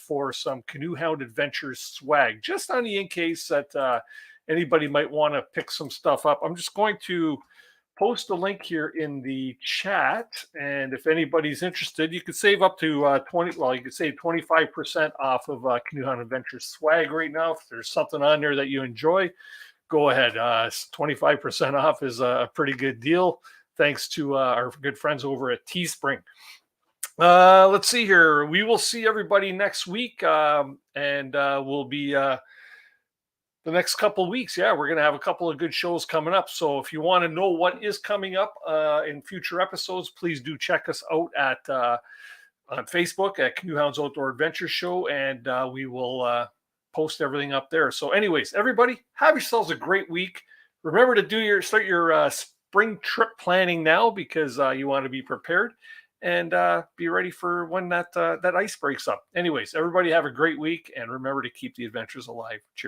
for some Canoe Hound Adventures swag, just on the in case that anybody might want to pick some stuff up. I'm just going to post a link here in the chat, and if anybody's interested, you could save up to you could save 25% off of Canoe Hound Adventures swag right now. If there's something on there that you enjoy, go ahead. 25% off is a pretty good deal, thanks to our good friends over at Teespring. Let's see here. We will see everybody next week, and we'll be the next couple of weeks. Yeah, we're going to have a couple of good shows coming up. So if you want to know what is coming up in future episodes, please do check us out at on Facebook at Canoe Hounds Outdoor Adventure Show, and we will post everything up there. So anyways, everybody, have yourselves a great week. Remember to start your spring trip planning now, because you want to be prepared and be ready for when that ice breaks up. Anyways, everybody have a great week, and remember to keep the adventures alive. Cheers.